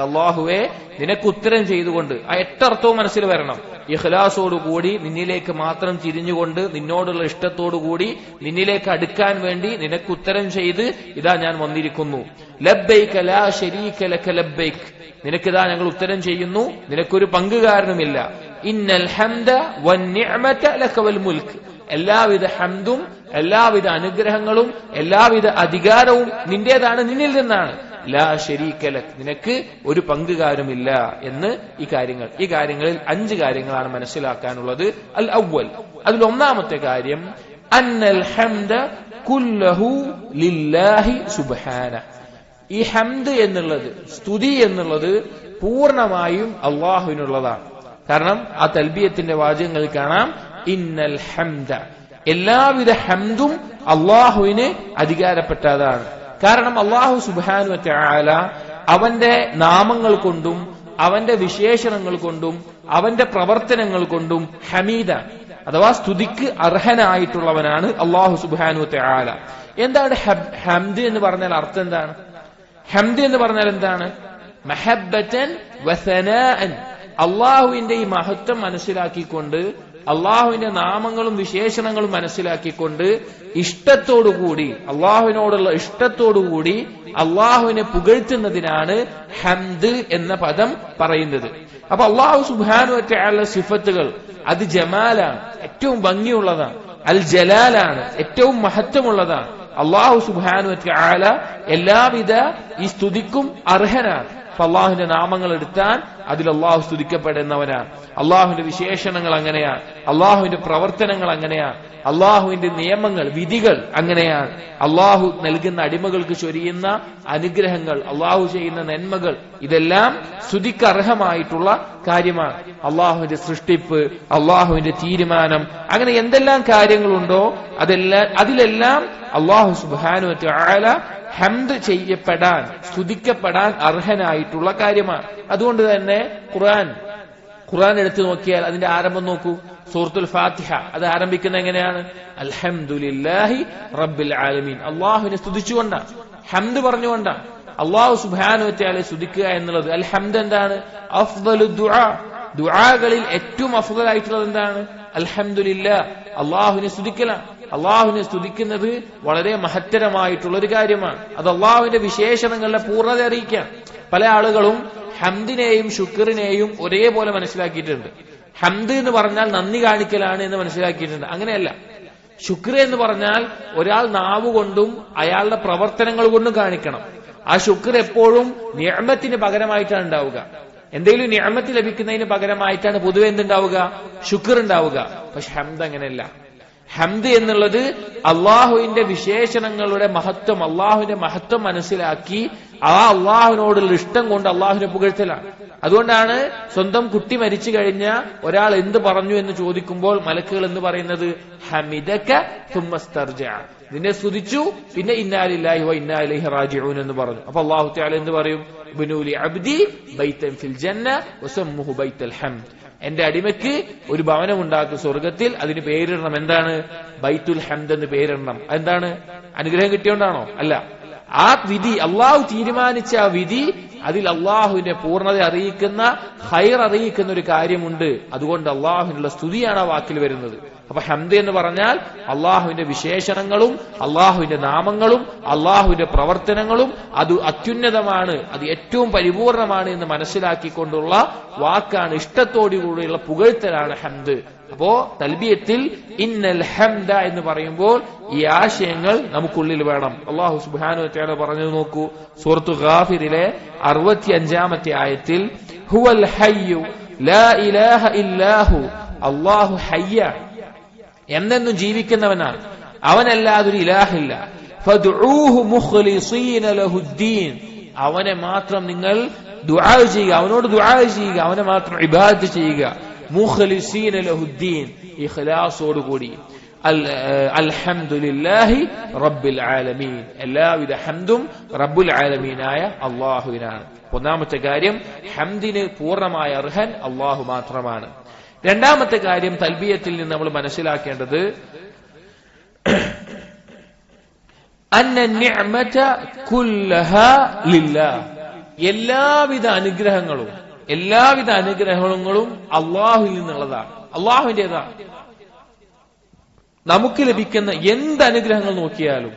അല്ലാഹുവേ നിനക്ക് ഉത്തരം ചെയ്തുകൊണ്ട്. ആ 8 അർത്ഥവും മനസ്സിൽ വരണം. ഇഖ്ലാസോടുകൂടി നിന്നിലേക്ക് മാത്രം തിരിഞ്ഞുകൊണ്ട് നിന്നോടുള്ള ഇഷ്ടത്തോടുകൂടി നിന്നിലേക്ക് അടുക്കാൻ വേണ്ടി നിനക്ക് ഉത്തരം ചെയ്ത് ഇതാ ഞാൻ വന്നിരിക്കുന്നു. ലബ്ബൈക ലാ ശരീക ലക ലബ്ബൈക, നിനക്കിതാ ഞങ്ങൾ ഉത്തരം ചെയ്യുന്നു, നിനക്കൊരു പങ്കുകാരനുമില്ല. ഇന്നൽ ഹംദ വന്നിഅമത ലക വൽ മുൽക്ക്, എല്ലാവിധ ഹംദും എല്ലാവിധ അനുഗ്രഹങ്ങളും എല്ലാവിധ അധികാരവും നിന്റേതാണ്, നിന്നിൽ നിന്നാണ്. ലാ ശരീക ലക്, നിനക്ക് ഒരു പങ്കുകാരുമില്ല എന്ന് ഈ കാര്യങ്ങളിൽ 5 കാര്യങ്ങളാണ് മനസ്സിലാക്കാനുള്ളത്. അൽ അവ്വൽ, അതിൽ ഒന്നാമത്തെ കാര്യം അന്നൽ ഹംദ കുല്ലഹു ലില്ലാഹി സുബ്ഹാനഹു, ഈ ഹംദ് എന്നുള്ളത്, സ്തുതി എന്നുള്ളത് പൂർണ്ണമായും അള്ളാഹുവിനുള്ളതാണ്. കാരണം ആ തൽബിയത്തിന്റെ വാചകങ്ങളിൽ കാണാം ഇന്നൽ ഹംദ, എല്ലാവിധ ഹംദും അള്ളാഹുവിന് അധികാരപ്പെട്ടതാണ്. കാരണം അള്ളാഹു സുബ്ഹാനഹു വ തആല അവന്റെ നാമങ്ങൾ കൊണ്ടും അവന്റെ വിശേഷണങ്ങൾ കൊണ്ടും അവന്റെ പ്രവർത്തനങ്ങൾ കൊണ്ടും ഹമീദാണ്. അഥവാ സ്തുതിക്ക് അർഹനായിട്ടുള്ളവനാണ് അല്ലാഹു സുബ്ഹാനഹു വ തആല. എന്താണ് ഹംദ് എന്ന് പറഞ്ഞാൽ അർത്ഥം എന്താണ്? ഹംദ് എന്ന് പറഞ്ഞാൽ എന്താണ്? മഹബ്ബതൻ വസനാഅൻ, അള്ളാഹുവിന്റെ ഈ മഹത്വം മനസ്സിലാക്കിക്കൊണ്ട്, അള്ളാഹുവിന്റെ നാമങ്ങളും വിശേഷണങ്ങളും മനസ്സിലാക്കിക്കൊണ്ട്, ഇഷ്ടത്തോടുകൂടി, അള്ളാഹുവിനോടുള്ള ഇഷ്ടത്തോടുകൂടി അള്ളാഹുവിനെ പുകഴ്ത്തുന്നതിനാണ് ഹംദ് എന്ന പദം പറയുന്നത്. അപ്പൊ അള്ളാഹു സുബ്ഹാനഹു വ തആലയുടെ സിഫത്തുകൾ അത് ജമാലാണ്, ഏറ്റവും ഭംഗിയുള്ളതാണ്. അൽ ജലാലാണ്, ഏറ്റവും മഹത്വമുള്ളതാണ്. അള്ളാഹു സുബ്ഹാനഹു വ തആല എല്ലാവിധ ഈ സ്തുതിക്കും അർഹനാണ്. അപ്പൊ അള്ളാഹുവിന്റെ നാമങ്ങൾ എടുത്താൽ അതിൽ അള്ളാഹു സ്തുതിക്കപ്പെടുന്നവനാണ്. അള്ളാഹുവിന്റെ വിശേഷണങ്ങൾ അങ്ങനെയാണ്, അള്ളാഹുവിന്റെ പ്രവർത്തനങ്ങൾ അങ്ങനെയാണ്, അള്ളാഹുവിന്റെ നിയമങ്ങൾ വിധികൾ അങ്ങനെയാണ്. അള്ളാഹു നൽകുന്ന അടിമകൾക്ക് ചൊരിയുന്ന അനുഗ്രഹങ്ങൾ, അള്ളാഹു ചെയ്യുന്ന നന്മകൾ, ഇതെല്ലാം സ്തുതിക്കർഹമായിട്ടുള്ള കാര്യമാണ്. അള്ളാഹുവിന്റെ സൃഷ്ടിപ്പ്, അള്ളാഹുവിന്റെ തീരുമാനം, അങ്ങനെ എന്തെല്ലാം കാര്യങ്ങളുണ്ടോ അതിലെല്ലാം അള്ളാഹു സുബ്ഹാനഹു വ തആല ഹംദ് ചെയ്യപ്പെടാൻ, സ്തുതിക്കപ്പെടാൻ അർഹനായിട്ടുള്ള കാര്യമാണ്. അതുകൊണ്ട് തന്നെ ഖുർആൻ എടുത്തു നോക്കിയാൽ അതിന്റെ ആരംഭം നോക്കൂ. സൂറത്തുൽ ഫാത്തിഹ അത് ആരംഭിക്കുന്നത് എങ്ങനെയാണ്? അൽഹംദുലില്ലാഹി റബ്ബിൽ ആലമീൻ. അള്ളാഹുവിനെ സ്തുതിച്ചുകൊണ്ടാണ്, ഹംദ് പറഞ്ഞുകൊണ്ടാണ്. അള്ളാഹു സുബ്ഹാനഹു വ തആല സ്തുതിക്കുക എന്നുള്ളത്, അൽ ഹംദ് എന്താണ്? അഫ്ദലു ദുആ, ദുആകളിൽ ഏറ്റവും അഫ്ദലായിട്ടുള്ളത് എന്താണ്? അൽഹംദുലില്ലാഹ്, അള്ളാഹുവിനെ സ്തുതിക്കലാണ്. അള്ളാഹുവിനെ സ്തുതിക്കുന്നത് വളരെ മഹത്തരമായിട്ടുള്ള ഒരു കാര്യമാണ്. അത് അള്ളാഹുവിന്റെ വിശേഷണങ്ങളുടെ പൂർണ്ണത അറിയിക്കാൻ. പല ആളുകളും ഹംദിനെയും ശുക്റിനെയും ഒരേപോലെ മനസ്സിലാക്കിയിട്ടുണ്ട്. ഹംദ് എന്ന് പറഞ്ഞാൽ നന്ദി കാണിക്കലാണ് എന്ന് മനസ്സിലാക്കിയിട്ടുണ്ട്. അങ്ങനെയല്ല. ശുക്ർ എന്ന് പറഞ്ഞാൽ ഒരാൾ നാവ് കൊണ്ടും അയാളുടെ പ്രവർത്തനങ്ങൾ കൊണ്ടും കാണിക്കണം. ആ ശുക്ർ എപ്പോഴും നിഅമത്തിന് പകരമായിട്ടാണ് ഉണ്ടാവുക. എന്തെങ്കിലും നിഅമത്ത് ലഭിക്കുന്നതിന് പകരമായിട്ടാണ് പൊതുവെ എന്തുണ്ടാവുക? ശുക്ർ ഉണ്ടാവുക. പക്ഷെ ഹംദ് അങ്ങനെയല്ല. ഹംദ് എന്നുള്ളത് അള്ളാഹുവിന്റെ വിശേഷണങ്ങളുടെ മഹത്വം, അള്ളാഹുവിന്റെ മഹത്വം മനസ്സിലാക്കി ആ അള്ളാഹുവിനോടുള്ള ഇഷ്ടം കൊണ്ട് അള്ളാഹുവിനെ പുകഴ്ത്തലാണ്. അതുകൊണ്ടാണ് സ്വന്തം കുട്ടി മരിച്ചു കഴിഞ്ഞ ഒരാൾ എന്ത് പറഞ്ഞു എന്ന് ചോദിക്കുമ്പോൾ മലക്കുകൾ എന്ന് പറയുന്നത് ഹമിദക തുമ്മസ്തർജഅ, നിന്നെ സ്തുതിച്ചു, പിന്നെ ഇന്നാ ലില്ലാഹി വ ഇന്നാ ഇലൈഹി റാജിഊൻ എന്ന് പറഞ്ഞു. അപ്പൊ അള്ളാഹു തആല എന്ത് പറയും? ഇബ്നുലി അബ്ദി ബൈതൻ ഫിൽ ജന്ന വസമ്മുഹു ബൈത്തൽ ഹംദ്, എന്റെ അടിമയ്ക്ക് ഒരു ഭവനം ഉണ്ടാക്കും സ്വർഗത്തിൽ, അതിന് പേരിടണം. എന്താണ്? ബൈത്തുൽ ഹംദ് എന്ന് പേരിടണം. എന്താണ്? അനുഗ്രഹം കിട്ടിയോണ്ടാണോ? അല്ല. ആ വിധി, അള്ളാഹു തീരുമാനിച്ച ആ വിധി, അതിൽ അള്ളാഹുവിന്റെ പൂർണ്ണത അറിയിക്കുന്ന, ഖൈർ അറിയിക്കുന്ന ഒരു കാര്യമുണ്ട്. അതുകൊണ്ട് അള്ളാഹുവിനുള്ള സ്തുതിയാണ് ആ വാക്കിൽ വരുന്നത്. അപ്പൊ ഹംദ് എന്ന് പറഞ്ഞാൽ അള്ളാഹുവിന്റെ വിശേഷണങ്ങളും അള്ളാഹുവിന്റെ നാമങ്ങളും അള്ളാഹുവിന്റെ പ്രവർത്തനങ്ങളും അത് അത്യുന്നതമാണ്, അത് ഏറ്റവും പരിപൂർണമാണ് എന്ന് മനസ്സിലാക്കിക്കൊണ്ടുള്ള വാക്കാണ്. ഇഷ്ടത്തോടുകൂടിയുള്ള പുകഴ്ത്തലാണ് ഹംദ്. അപ്പോ തൽബിയത്തിൽ ഇന്നൽ ഹംദ എന്ന് പറയുമ്പോൾ ഈ ആശയങ്ങൾ നമുക്കുള്ളിൽ വേണം. അല്ലാഹു സുബ്ഹാനഹു വ തആല പറഞ്ഞു നോക്കൂ, സൂറത്തു ഗാഫിറിലെ 65-ാമത്തെ ആയത്തിൽ ഹുവൽ ഹയ്യു ലാ ഇലാഹ ഇല്ലാഹു, അല്ലാഹു ഹയ്യ, എന്നെന്നും ജീവിക്കുന്നവനാണ്, അവനല്ലാതെ ഒരു ഇലാഹില്ല. ഫദ്ഉഹു മുഖ്ലിസീന ലഹുദ്ദീൻ, അവനെ മാത്രം നിങ്ങൾ ദുആ ചെയ്യുക, അവനോട് ദുആ ചെയ്യുക, അവനെ മാത്രം ഇബാദത്ത് ചെയ്യുക. മുഖ്ലിസീന ലഹുദ്ദീൻ, ഇഖ്ലാസോടുകൂടി. അൽഹംദുലില്ലാഹി റബ്ബിൽ ആലമീൻ, എല്ലാവിധ ഹംദും റബ്ബുൽ ആലമീനായ അള്ളാഹുവിനാണ്. ഒന്നാമത്തെ കാര്യം, ഹംദിന് പൂർണ്ണമായ അർഹൻ അള്ളാഹു മാത്രമാണ്. രണ്ടാമത്തെ കാര്യം, തൽബിയത്തിൽ നിന്ന് നമ്മൾ മനസ്സിലാക്കേണ്ടത് അന്ന നിഅമത കുല്ലഹാ ലില്ലാഹ്, എല്ലാവിധ അനുഗ്രഹങ്ങളും അള്ളാഹുവിൽ നിന്നുള്ളതാണ്, അള്ളാഹുവിന്റേതാണ്. നമുക്ക് ലഭിക്കുന്ന എന്ത് അനുഗ്രഹങ്ങൾ നോക്കിയാലും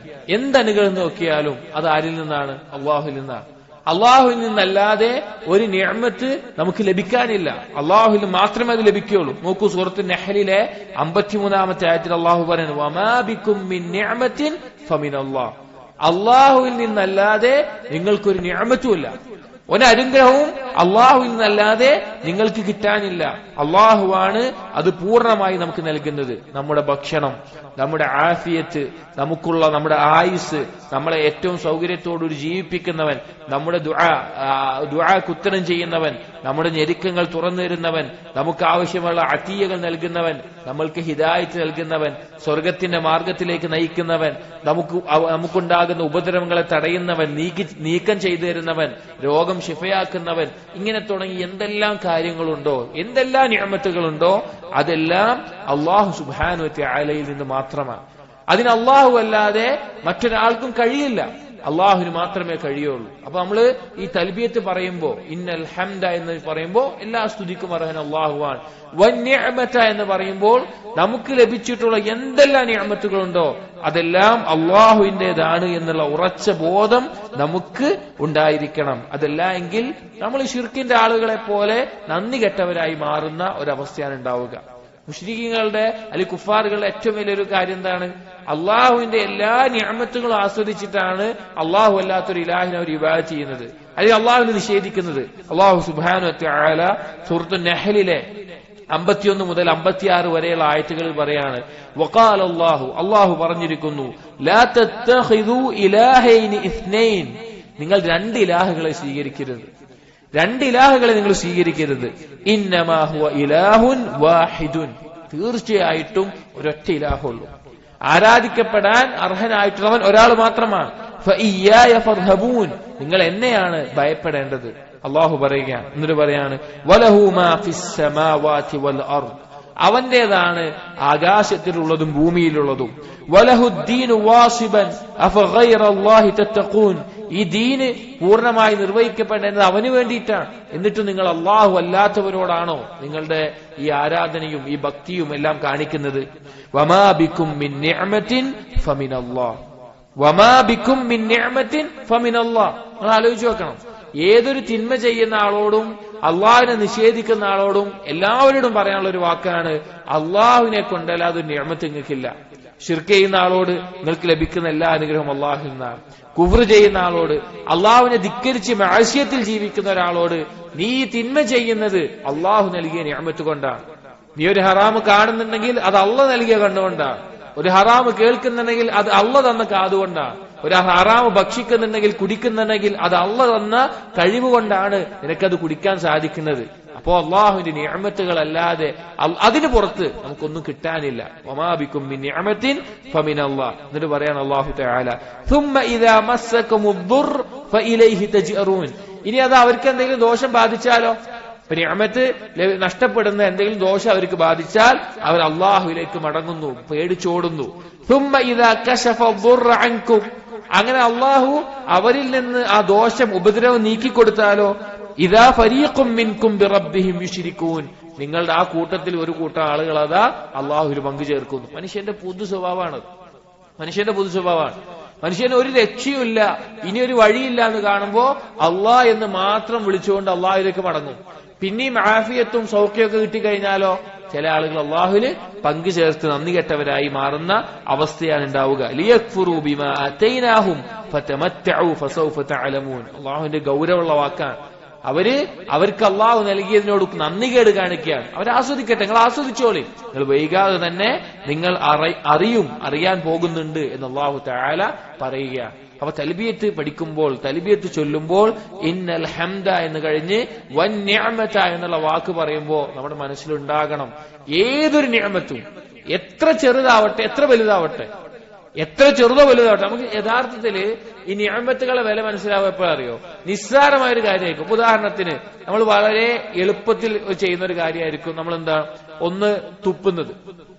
അത് ആരിൽ നിന്നാണ്? അള്ളാഹുവിൽ നിന്നാണ്. അള്ളാഹുവിൽ നിന്നല്ലാതെ ഒരു നിഅമത്ത് നമുക്ക് ലഭിക്കാനില്ല. അള്ളാഹുവിൽ മാത്രമേ അത് ലഭിക്കുകയുള്ളൂ. നോക്കൂ, സൂറത്തുൽ നഹ്ലിലെ 53-ാമത്തെ ആയത്തിൽ അള്ളാഹു പറയുന്നു, വമാ ബികും മിൻ നിഅമത്തിൻ ഫമിനല്ലാഹ്, അള്ളാഹുവിൽ നിന്നല്ലാതെ നിങ്ങൾക്കൊരു നിഅമത്തുമില്ല, ഒരനുഗ്രഹവും അള്ളാഹുവിൽ നിന്നല്ലാതെ നിങ്ങൾക്ക് കിട്ടാനില്ല. അള്ളാഹുവാണ് അത് പൂർണ്ണമായി നമുക്ക് നൽകുന്നത്. നമ്മുടെ ഭക്ഷണം, നമ്മുടെ ആഫിയത്ത്, നമ്മുടെ ആയുസ്, നമ്മളെ ഏറ്റവും സൗകര്യത്തോടുകൂടി ജീവിപ്പിക്കുന്നവൻ, നമ്മുടെ ദുആക്ക് ഉത്തരം ചെയ്യുന്നവൻ, നമ്മുടെ ഞെരുക്കങ്ങൾ തുറന്നു തരുന്നവൻ, നമുക്ക് ആവശ്യമുള്ള അത്തിയകൾ നൽകുന്നവൻ, നമ്മൾക്ക് ഹിദായത്ത് നൽകുന്നവൻ, സ്വർഗത്തിന്റെ മാർഗത്തിലേക്ക് നയിക്കുന്നവൻ, നമുക്കുണ്ടാകുന്ന ഉപദ്രവങ്ങളെ തടയുന്നവൻ, നീക്കം ചെയ്തു തരുന്നവൻ, രോഗം രോഗം ശിഫയാക്കുന്നവൻ, ഇങ്ങനെ തുടങ്ങി എന്തെല്ലാം കാര്യങ്ങളുണ്ടോ, എന്തെല്ലാം നിഅമത്തുകളുണ്ടോ അതെല്ലാം അല്ലാഹു സുബ്ഹാനഹു വ തആലയിൽ നിന്ന് മാത്രമാണ്. അതിന് അല്ലാഹു അല്ലാതെ മറ്റൊരാൾക്കും കഴിയില്ല, അള്ളാഹുവിന് മാത്രമേ കഴിയുള്ളൂ. അപ്പൊ നമ്മള് ഈ തൽബിയത്ത് പറയുമ്പോ ഇന്നൽ ഹംദ എന്ന് പറയുമ്പോ എല്ലാ സ്തുതിക്കും അർഹൻ അള്ളാഹുവാണ്. വന്നിഅമത എന്ന് പറയുമ്പോൾ നമുക്ക് ലഭിച്ചിട്ടുള്ള എന്തെല്ലാം നിഅമത്തുകളുണ്ടോ അതെല്ലാം അള്ളാഹുവിന്റേതാണ് എന്നുള്ള ഉറച്ച ബോധം നമുക്ക് ഉണ്ടായിരിക്കണം. അതല്ല എങ്കിൽ നമ്മൾ ശിർക്കിന്റെ ആളുകളെ പോലെ നന്ദി കെട്ടവരായി മാറുന്ന ഒരവസ്ഥയാണ് ഉണ്ടാവുക. മുശ്രിക്കുകളുടെ അല്ലെങ്കിൽ കുഫാറുകളുടെ ഏറ്റവും വലിയൊരു കാര്യം എന്താണ്? അള്ളാഹുവിന്റെ എല്ലാ നിഅമത്തുകളും ആസ്വദിച്ചിട്ടാണ് അള്ളാഹു അല്ലാത്തൊരു ഇലാഹിനെ അവർ ഇബാദത്ത് ചെയ്യുന്നത്, അല്ലെങ്കിൽ അള്ളാഹുവിനെ നിഷേധിക്കുന്നത്. അള്ളാഹു സുബ്ഹാനഹു വ തആല സൂറത്തുൻ നഹ്ലിലെ 51 മുതൽ 56 വരെയുള്ള ആയത്തുകളിൽ പറയാണ്, വഖാല അള്ളാഹു പറഞ്ഞിരിക്കുന്നു, ലാ തത്തഖിദു ഇലാഹൈനി ഇസ്നൈൻ, നിങ്ങൾ രണ്ട് ഇലാഹുകളെ സ്വീകരിക്കരുത്, രണ്ട് ഇലാഹുകളെ നിങ്ങൾ സ്വീകരിക്കരുത്. ഇന്നമാ ഹുവ ഇലാഹുൻ വാഹിദുൻ, തീർച്ചയായിട്ടും ഒരൊറ്റ ഇലാഹുള്ളൂ, ആരാധിക്കപ്പെടാൻ അർഹനായിട്ടുള്ളവൻ ഒരാൾ മാത്രമാണ്. ഫഇയ്യായ ഫർഹബൂൻ, നിങ്ങൾ എന്നെയാണ് ഭയപ്പെടേണ്ടത്. അള്ളാഹു പറയുകയാണ്, എന്നിട്ട് പറയാണ്, വലഹു മാ ഫിസ് സമാവാതി വൽ അർദ്, അവന്റേതാണ് ആകാശത്തിലുള്ളതും ഭൂമിയിലുള്ളതും. വലഹുദ്ദീനു വാസിബൻ അഫഗൈറല്ലാഹി തത്തഖൂൻ, ഈ ദീന് പൂർണ്ണമായി നിർവഹിക്കപ്പെടേണ്ടത് അവന് വേണ്ടിയിട്ടാണ്. എന്നിട്ട് നിങ്ങൾ അള്ളാഹു അല്ലാത്തവരോടാണോ നിങ്ങളുടെ ഈ ആരാധനയും ഈ ഭക്തിയും എല്ലാം കാണിക്കുന്നത്? വമാ ബികും മിൻ നിഅമത്തിൻ ഫമിനല്ലാഹ്, വമാ ബികും മിൻ നിഅമത്തിൻ ഫമിനല്ലാഹ്. നിങ്ങൾ ആലോചിച്ച് നോക്കണം, ഏതൊരു തിന്മ ചെയ്യുന്ന ആളോടും അള്ളാഹുവിനെ നിഷേധിക്കുന്ന ആളോടും എല്ലാവരോടും പറയാനുള്ള ഒരു വാക്കാണ്, അള്ളാഹുവിനെ കൊണ്ടല്ലാതെ ഒരു നിഅമത്ത് നിങ്ങൾക്കില്ല. ശിർക്ക് ചെയ്യുന്ന ആളോട് നിങ്ങൾക്ക് ലഭിക്കുന്ന എല്ലാ അനുഗ്രഹവും അള്ളാഹുവിൽ നിന്നാണ്. കുഫ്ർ ചെയ്യുന്ന ആളോട്, അള്ളാഹുവിനെ ധിക്കരിച്ച് മഅസിയത്തിൽ ജീവിക്കുന്ന ഒരാളോട്, നീ തിന്മ ചെയ്യുന്നത് അള്ളാഹു നൽകിയ നിഅമത്ത് കൊണ്ടാണ്. നീ ഒരു ഹറാമ് കാണുന്നുണ്ടെങ്കിൽ അത് അള്ളാഹ് നൽകിയ കണ്ണുകൊണ്ടാണ്. ഒരു ഹറാമ് കേൾക്കുന്നുണ്ടെങ്കിൽ അത് അള്ളാഹ് തന്ന കാതുകൊണ്ടാണ്. ഒരു ഹറാമ് ഭക്ഷിക്കുന്നുണ്ടെങ്കിൽ കുടിക്കുന്നുണ്ടെങ്കിൽ അത് അള്ളാഹ് തന്ന കഴിവ് കൊണ്ടാണ് നിനക്കത് കുടിക്കാൻ സാധിക്കുന്നത്. അപ്പോ അള്ളാഹുവിന്റെ നിഅമത്തുകളല്ലാതെ അതിന് പുറത്ത് നമുക്കൊന്നും കിട്ടാനില്ല. വമാ ബികും മിൻ നിഅമത്തിൻ ഫമിനല്ലാഹ്. എന്നിട്ട് പറയാണ് അല്ലാഹു തആല, സുമ്മ ഇദാ മസ്സകുമുദ്ദുർ ഫഇലൈഹി തജ്അറൂൻ, ഇനി അത് അവർക്ക് എന്തെങ്കിലും ദോഷം ബാധിച്ചാലോ, നിഅമത്ത് നഷ്ടപ്പെടുന്ന എന്തെങ്കിലും ദോഷം അവർക്ക് ബാധിച്ചാൽ അവർ അള്ളാഹുവിലേക്ക് മടങ്ങുന്നു, പേടിച്ചോടുന്നു. സുമ്മ ഇദാ കശഫ ദുർറ അൻകും, അങ്ങനെ അള്ളാഹു അവരിൽ നിന്ന് ആ ദോഷം ഉപദ്രവം നീക്കിക്കൊടുത്താലോ, ഇദാ ഫരീഖും മിൻകും ബിറബ്ബിഹിം യുശ്രികൂൻ, നിങ്ങളുടെ ആ കൂട്ടത്തിൽ ഒരു കൂട്ടം ആളുകൾ അതാ അള്ളാഹുവിൽ പങ്കു ചേർക്കുന്നു. മനുഷ്യന്റെ പൊതു സ്വഭാവമാണ്, മനുഷ്യന്റെ പൊതു സ്വഭാവമാണ്. മനുഷ്യന് ഒരു രക്ഷയുമില്ല, ഇനി ഒരു വഴിയില്ല എന്ന് കാണുമ്പോ അള്ളാഹ് എന്ന് മാത്രം വിളിച്ചുകൊണ്ട് അള്ളാഹുവിലേക്ക് മടങ്ങും. പിന്നെയും ആഫിയത്തും സൗഖ്യമൊക്കെ കിട്ടിക്കഴിഞ്ഞാലോ ചില ആളുകൾ അള്ളാഹുവിന് പങ്കു ചേർത്ത് നന്ദി കെട്ടവരായി മാറുന്ന അവസ്ഥയാണ് ഉണ്ടാവുക. ലിയക്ഫുറൂ ബിമാ അതൈനാഹും ഫതമത്തഉ ഫസൗഫ തഅലമൂൻ, അള്ളാഹുവിന്റെ ഗൗരവമുള്ള വാക്കാണ്. അവർക്ക് അള്ളാഹു നൽകിയതിനോട് നന്ദികേട് കാണിക്കുകയാണ്. അവരാസ്വദിക്കട്ടെ, നിങ്ങൾ ആസ്വദിച്ചോളി, നിങ്ങൾ വൈകാതെ തന്നെ നിങ്ങൾ അറിയാൻ പോകുന്നുണ്ട് എന്ന് അള്ളാഹു തആല പറയുകയാണ്. അപ്പൊ തൽബിയത്ത് പഠിക്കുമ്പോൾ, തൽബിയത്ത് ചൊല്ലുമ്പോൾ ഇന്നൽ ഹംദ എന്ന് കഴിഞ്ഞ് വൻ നിഅമത എന്നുള്ള വാക്ക് പറയുമ്പോൾ നമ്മുടെ മനസ്സിലുണ്ടാകണം, ഏതൊരു നിഅമത്തും എത്ര ചെറുതാവട്ടെ എത്ര വലുതാവട്ടെ, എത്ര ചെറുതോ വലുതാവട്ടെ, നമുക്ക് യഥാർത്ഥത്തില് ഈ നിഅമത്തുകളെ വില മനസ്സിലാവപ്പോഴറിയോ, നിസ്സാരമായൊരു കാര്യമായിരിക്കും. ഉദാഹരണത്തിന് നമ്മൾ വളരെ എളുപ്പത്തിൽ ചെയ്യുന്ന ഒരു കാര്യമായിരിക്കും, നമ്മളെന്താ ഒന്ന് തുപ്പുന്നത്,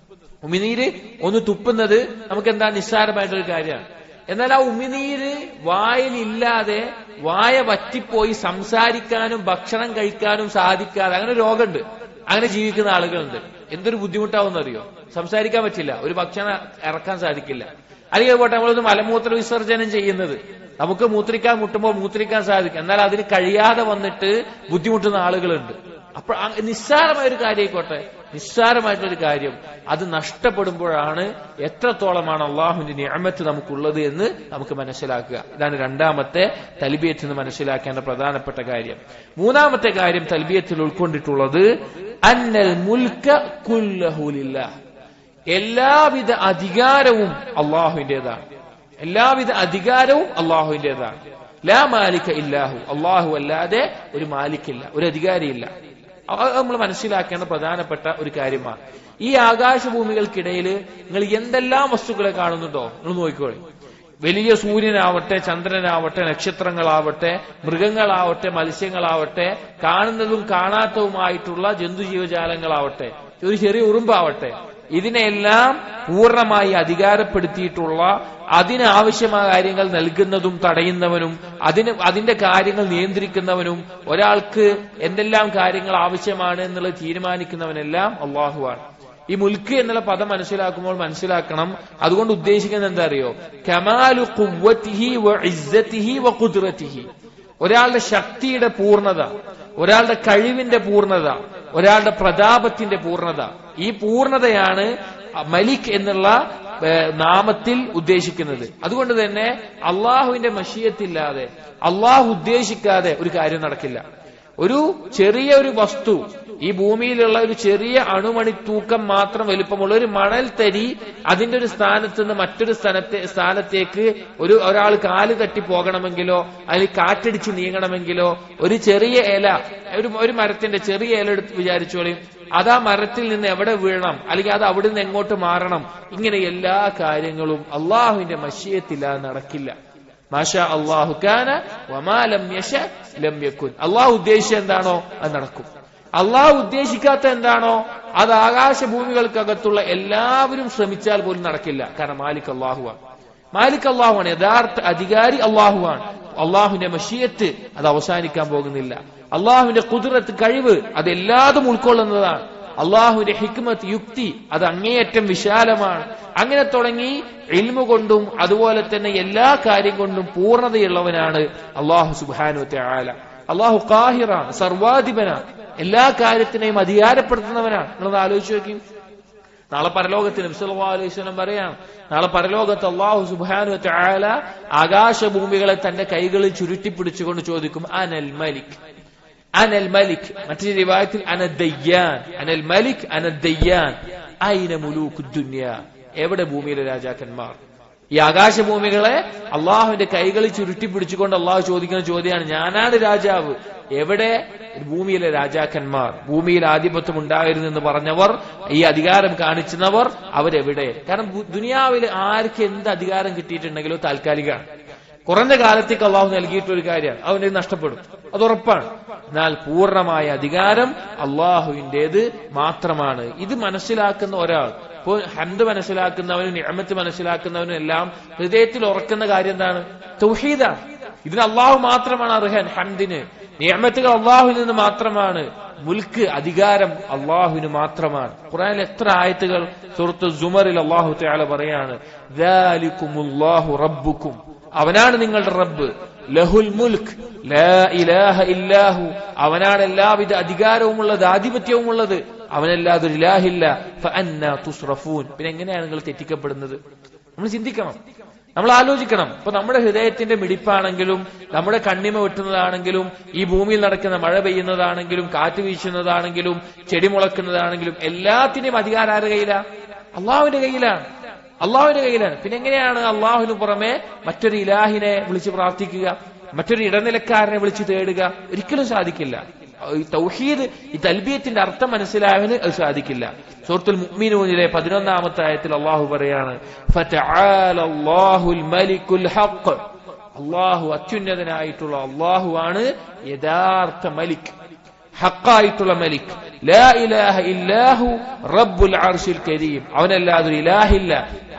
ഉമിനീര് ഒന്ന് തുപ്പുന്നത് നമുക്ക് എന്താ നിസ്സാരമായിട്ടൊരു കാര്യമാണ്. എന്നാൽ ആ ഉമിനീര് വായിലില്ലാതെ വായ വറ്റിപ്പോയി സംസാരിക്കാനും ഭക്ഷണം കഴിക്കാനും സാധിക്കാതെ അങ്ങനെ രോഗമുണ്ട്, അങ്ങനെ ജീവിക്കുന്ന ആളുകളുണ്ട്. എന്തൊരു ബുദ്ധിമുട്ടാവുന്നറിയോ, സംസാരിക്കാൻ പറ്റില്ല, ഒരു ഭക്ഷണം ഇറക്കാൻ സാധിക്കില്ല. അല്ലെങ്കിൽ പോട്ടെ നമ്മളൊന്ന് മലമൂത്ര വിസർജനം ചെയ്യുന്നത്, നമുക്ക് മൂത്രിക്കാൻ മുട്ടുമ്പോൾ മൂത്രിക്കാൻ സാധിക്കും, എന്നാൽ അതിന് കഴിയാതെ വന്നിട്ട് ബുദ്ധിമുട്ടുന്ന ആളുകളുണ്ട്. അപ്പോൾ നിസ്സാരമായൊരു കാര്യമായിക്കോട്ടെ, നിസ്സാരമായിട്ടൊരു കാര്യം അത് നഷ്ടപ്പെടുമ്പോഴാണ് എത്രത്തോളമാണ് അള്ളാഹുവിന്റെ നിഅമത്ത് നമുക്കുള്ളത് എന്ന് നമുക്ക് മനസ്സിലാക്കുക. ഇതാണ് രണ്ടാമത്തെ തൽബിയത്തിൽ നിന്ന് മനസ്സിലാക്കേണ്ട പ്രധാനപ്പെട്ട കാര്യം. മൂന്നാമത്തെ കാര്യം തൽബിയത്തിൽ ഉൾക്കൊണ്ടിട്ടുള്ളത് അന്നൽ മുൽക കുല്ലഹു ലില്ലാഹ്, എല്ലാവിധ അധികാരവും അള്ളാഹുവിന്റേതാണ്, എല്ലാവിധ അധികാരവും അള്ളാഹുവിന്റേതാണ്. ലാ മാലിക ഇല്ലാഹു, അള്ളാഹു അല്ലാതെ ഒരു മാലിക്കില്ല, ഒരു അധികാരിയില്ല. അത് നമ്മൾ മനസ്സിലാക്കേണ്ട പ്രധാനപ്പെട്ട ഒരു കാര്യമാണ്. ഈ ആകാശഭൂമികൾക്കിടയിൽ നിങ്ങൾ എന്തെല്ലാം വസ്തുക്കളെ കാണുന്നുണ്ടോ നിങ്ങൾ നോക്കിക്കോളി, വലിയ സൂര്യനാവട്ടെ, ചന്ദ്രനാവട്ടെ, നക്ഷത്രങ്ങളാവട്ടെ, മൃഗങ്ങളാവട്ടെ, മത്സ്യങ്ങളാവട്ടെ, കാണുന്നതും കാണാത്തതുമായിട്ടുള്ള ജന്തുജീവജാലങ്ങളാവട്ടെ, ഒരു ചെറിയ ഉറുമ്പാവട്ടെ, ഇതിനെല്ലാം പൂർണ്ണമായി അധികാരപ്പെടുത്തിയിട്ടുള്ള, അതിനാവശ്യമായ കാര്യങ്ങൾ നൽകുന്നതും തടയുന്നവനും അതിന്റെ കാര്യങ്ങൾ നിയന്ത്രിക്കുന്നവനും ഒരാൾക്ക് എന്തെല്ലാം കാര്യങ്ങൾ ആവശ്യമാണ് എന്നുള്ളത് തീരുമാനിക്കുന്നവനെല്ലാം അള്ളാഹുവാണ്. ഈ മുൽക്ക് എന്നുള്ള പദം മനസ്സിലാക്കുമ്പോൾ മനസ്സിലാക്കണം, അതുകൊണ്ട് ഉദ്ദേശിക്കുന്നത് എന്താ അറിയോ? കമാലു ഖുവ്വതിഹി വ ഇസ്സതിഹി വ ഖുദ്റതിഹി. ഒരാളുടെ ശക്തിയുടെ പൂർണ്ണത, ഒരാളുടെ കഴിവിന്റെ പൂർണ്ണത, ഒരാളുടെ പ്രതാപത്തിന്റെ പൂർണ്ണത. ഈ പൂർണ്ണതയാണ് മലിക് എന്നുള്ള നാമത്തിൽ ഉദ്ദേശിക്കുന്നത്. അതുകൊണ്ട് തന്നെ അള്ളാഹുവിന്റെ മശിയത്തില്ലാതെ, അള്ളാഹു ഉദ്ദേശിക്കാതെ ഒരു കാര്യം നടക്കില്ല. ഒരു ചെറിയ ഒരു വസ്തു, ഈ ഭൂമിയിലുള്ള ഒരു ചെറിയ അണുമണി തൂക്കം മാത്രം വലുപ്പമുള്ള ഒരു മണൽ തരി, അതിന്റെ ഒരു സ്ഥാനത്ത് നിന്ന് മറ്റൊരു സ്ഥാനത്തേക്ക് ഒരാൾ കാല് തട്ടി പോകണമെങ്കിലോ അല്ലെങ്കിൽ കാറ്റടിച്ച് നീങ്ങണമെങ്കിലോ, ഒരു ചെറിയ ഇല, ഒരു മരത്തിന്റെ ചെറിയ ഇല എടുത്ത് വിചാരിച്ചോളി, അത് ആ മരത്തിൽ നിന്ന് എവിടെ വീഴണം, അല്ലെങ്കിൽ അത് അവിടെ നിന്ന് എങ്ങോട്ട് മാറണം, ഇങ്ങനെ എല്ലാ കാര്യങ്ങളും അള്ളാഹുവിന്റെ മശിയത്തില്ലാതെ നടക്കില്ല. മാഷാ അല്ലാഹു കാന വമാ ലം യശ ലം യകുൻ. അള്ളാഹു ഉദ്ദേശിച്ച എന്താണോ അത് നടക്കും. അള്ളാഹു ഉദ്ദേശിക്കാത്ത എന്താണോ അത് ആകാശഭൂമികൾക്കകത്തുള്ള എല്ലാവരും ശ്രമിച്ചാൽ പോലും നടക്കില്ല. കാരണം മാലിക് അള്ളാഹുവാണ്. മാലിക് അള്ളാഹുവാണ്, യഥാർത്ഥ അധികാരി അള്ളാഹുവാണ്. അള്ളാഹുവിന്റെ മശിയത്ത് അത് അവസാനിക്കാൻ പോകുന്നില്ല. അള്ളാഹുവിന്റെ ഖുദ്റത്ത്, കഴിവ്, അതെല്ലാതും ഉൾക്കൊള്ളുന്നതാണ്. അള്ളാഹുവിന്റെ ഹിക്മത്ത്, യുക്തി, അത് അങ്ങേയറ്റം വിശാലമാണ്. അങ്ങനെ തുടങ്ങി ഇൽമു കൊണ്ടും അതുപോലെ തന്നെ എല്ലാ കാര്യം കൊണ്ടും പൂർണ്ണതയുള്ളവനാണ് അള്ളാഹു സുബ്ഹാനഹു വ തആല. അള്ളാഹു ഖാഹിറാണ്, സർവാധിപനാണ്, എല്ലാ കാര്യത്തിനെയും അധികാരപ്പെടുത്തുന്നവനാണ്. നിങ്ങളത് ആലോചിച്ച് നോക്കി. നാളെ പരലോകത്ത് നബി സല്ലല്ലാഹു അലൈഹി വസല്ലം പറയാണ്, നാളെ പരലോകത്ത് അല്ലാഹു സുബ്ഹാനഹു വ തആല ആകാശഭൂമികളെ തന്റെ കൈകളിൽ ചുരുട്ടിപ്പിടിച്ചുകൊണ്ട് ചോദിക്കും, അനൽ മലിക്, അനൽ മലിക്. മറ്റൊരു റിവായത്തിൽ അനദ്ദയ്യാൻ, അനൽ മലിക് അനദ്ദയ്യാൻ, ഐന മുലൂകുദ് ദുനിയ. എവിടെ ഭൂമിയിലെ രാജാക്കന്മാർ? ഈ ആകാശഭൂമികളെ അള്ളാഹുവിന്റെ കൈകളിൽ ചുരുട്ടിപ്പിടിച്ചുകൊണ്ട് അള്ളാഹു ചോദിക്കുന്ന ചോദ്യമാണ്, ഞാനാണ് രാജാവ്, എവിടെ ഭൂമിയിലെ രാജാക്കന്മാർ? ഭൂമിയിൽ ആധിപത്യം ഉണ്ടാകരുതെന്ന് പറഞ്ഞവർ, ഈ അധികാരം കാണിച്ചവർ, അവരെവിടെ? കാരണം ദുനിയാവിൽ ആർക്ക് എന്ത് അധികാരം കിട്ടിയിട്ടുണ്ടെങ്കിലോ താൽക്കാലികമാണ്. കുറഞ്ഞ കാലത്തേക്ക് അള്ളാഹു നൽകിയിട്ടൊരു കാര്യമാണ്, അവന് നഷ്ടപ്പെടും, അത് ഉറപ്പാണ്. എന്നാൽ പൂർണ്ണമായ അധികാരം അള്ളാഹുവിന്റേത് മാത്രമാണ്. ഇത് മനസ്സിലാക്കുന്ന ഒരാൾ, ഇപ്പോൾ ഹംദ് മനസ്സിലാക്കുന്നവനും നിഅമത്ത് മനസ്സിലാക്കുന്നവനും എല്ലാം ഹൃദയത്തിൽ ഉറക്കുന്ന കാര്യം എന്താണ്? തൗഹീദാണ്. ഇതിന് അള്ളാഹു മാത്രമാണ് അർഹൻ. ഹംദിന്, നിഅമത്തുകൾ അള്ളാഹുവിൽ നിന്ന് മാത്രമാണ്. മുൽക്ക്, അധികാരം അള്ളാഹുവിന് മാത്രമാണ്. ഖുർആനിൽ എത്ര ആയത്തുകൾ? സൂറത്ത് സുമറിൽ അള്ളാഹു തആല പറയാണ്, ദാലികുമുല്ലാഹു റബ്ബുക്കും, അവനാണ് നിങ്ങളുടെ റബ്ബ്, ലഹുൽ മുൽക്ക് ലാ ഇലാഹ ഇല്ലാഹു, അവനാണ് എല്ലാവിധ അധികാരവുമുള്ളത്, ആധിപത്യവുമുള്ളത്, അവനല്ലാതെ ഒരു ഇലാഹില്ല. ഫഅന്നാ തുസ്റഫൂൻ. പിന്നെ എങ്ങനെയാണ് നിങ്ങൾ തെറ്റിക്കപ്പെടുന്നത്? നമ്മൾ ചിന്തിക്കണം, നമ്മൾ ആലോചിക്കണം. ഇപ്പൊ നമ്മുടെ ഹൃദയത്തിന്റെ മിടിപ്പാണെങ്കിലും, നമ്മുടെ കണ്ണിമ വെട്ടുന്നതാണെങ്കിലും, ഈ ഭൂമിയിൽ നടക്കുന്ന മഴ പെയ്യുന്നതാണെങ്കിലും, കാറ്റ് വീശുന്നതാണെങ്കിലും, ചെടി മുളക്കുന്നതാണെങ്കിലും, എല്ലാത്തിന്റെയും അധികാരം ആരുടെ കയ്യിലാണ്? അള്ളാഹുവിന്റെ കയ്യിലാണ്. അള്ളാഹുവിന്റെ കയ്യിലാണ്. പിന്നെ എങ്ങനെയാണ് അള്ളാഹുവിന് പുറമെ മറ്റൊരു ഇലാഹിനെ വിളിച്ച് പ്രാർത്ഥിക്കുക, മറ്റൊരു ഇടനിലക്കാരനെ വിളിച്ച് തേടുക? ഒരിക്കലും സാധിക്കില്ല. തൗഹീദ്, ഈ തൽബിയത്തിന്റെ അർത്ഥം മനസ്സിലായവന് അത് സാധിക്കില്ല. സൂറത്തുൽ മുഅ്മിനൂനിലെ 11-ാമത്തെ ആയത്തിൽ അള്ളാഹു പറയാണ്, ഫതആലല്ലാഹുൽ മലിക്കുൽ ഹഖ്, അള്ളാഹു അത്യുന്നതനായിട്ടുള്ള അള്ളാഹുവാണ് യഥാർത്ഥ മലിക്, ഹഖായിട്ടുള്ള മലിക്. ലാ ഇലാഹ ഇല്ലാഹു റബ്ബുൽ അർശിൽ കരീം, അവനല്ലാതെ ഒരു ഇലാഹില്ല,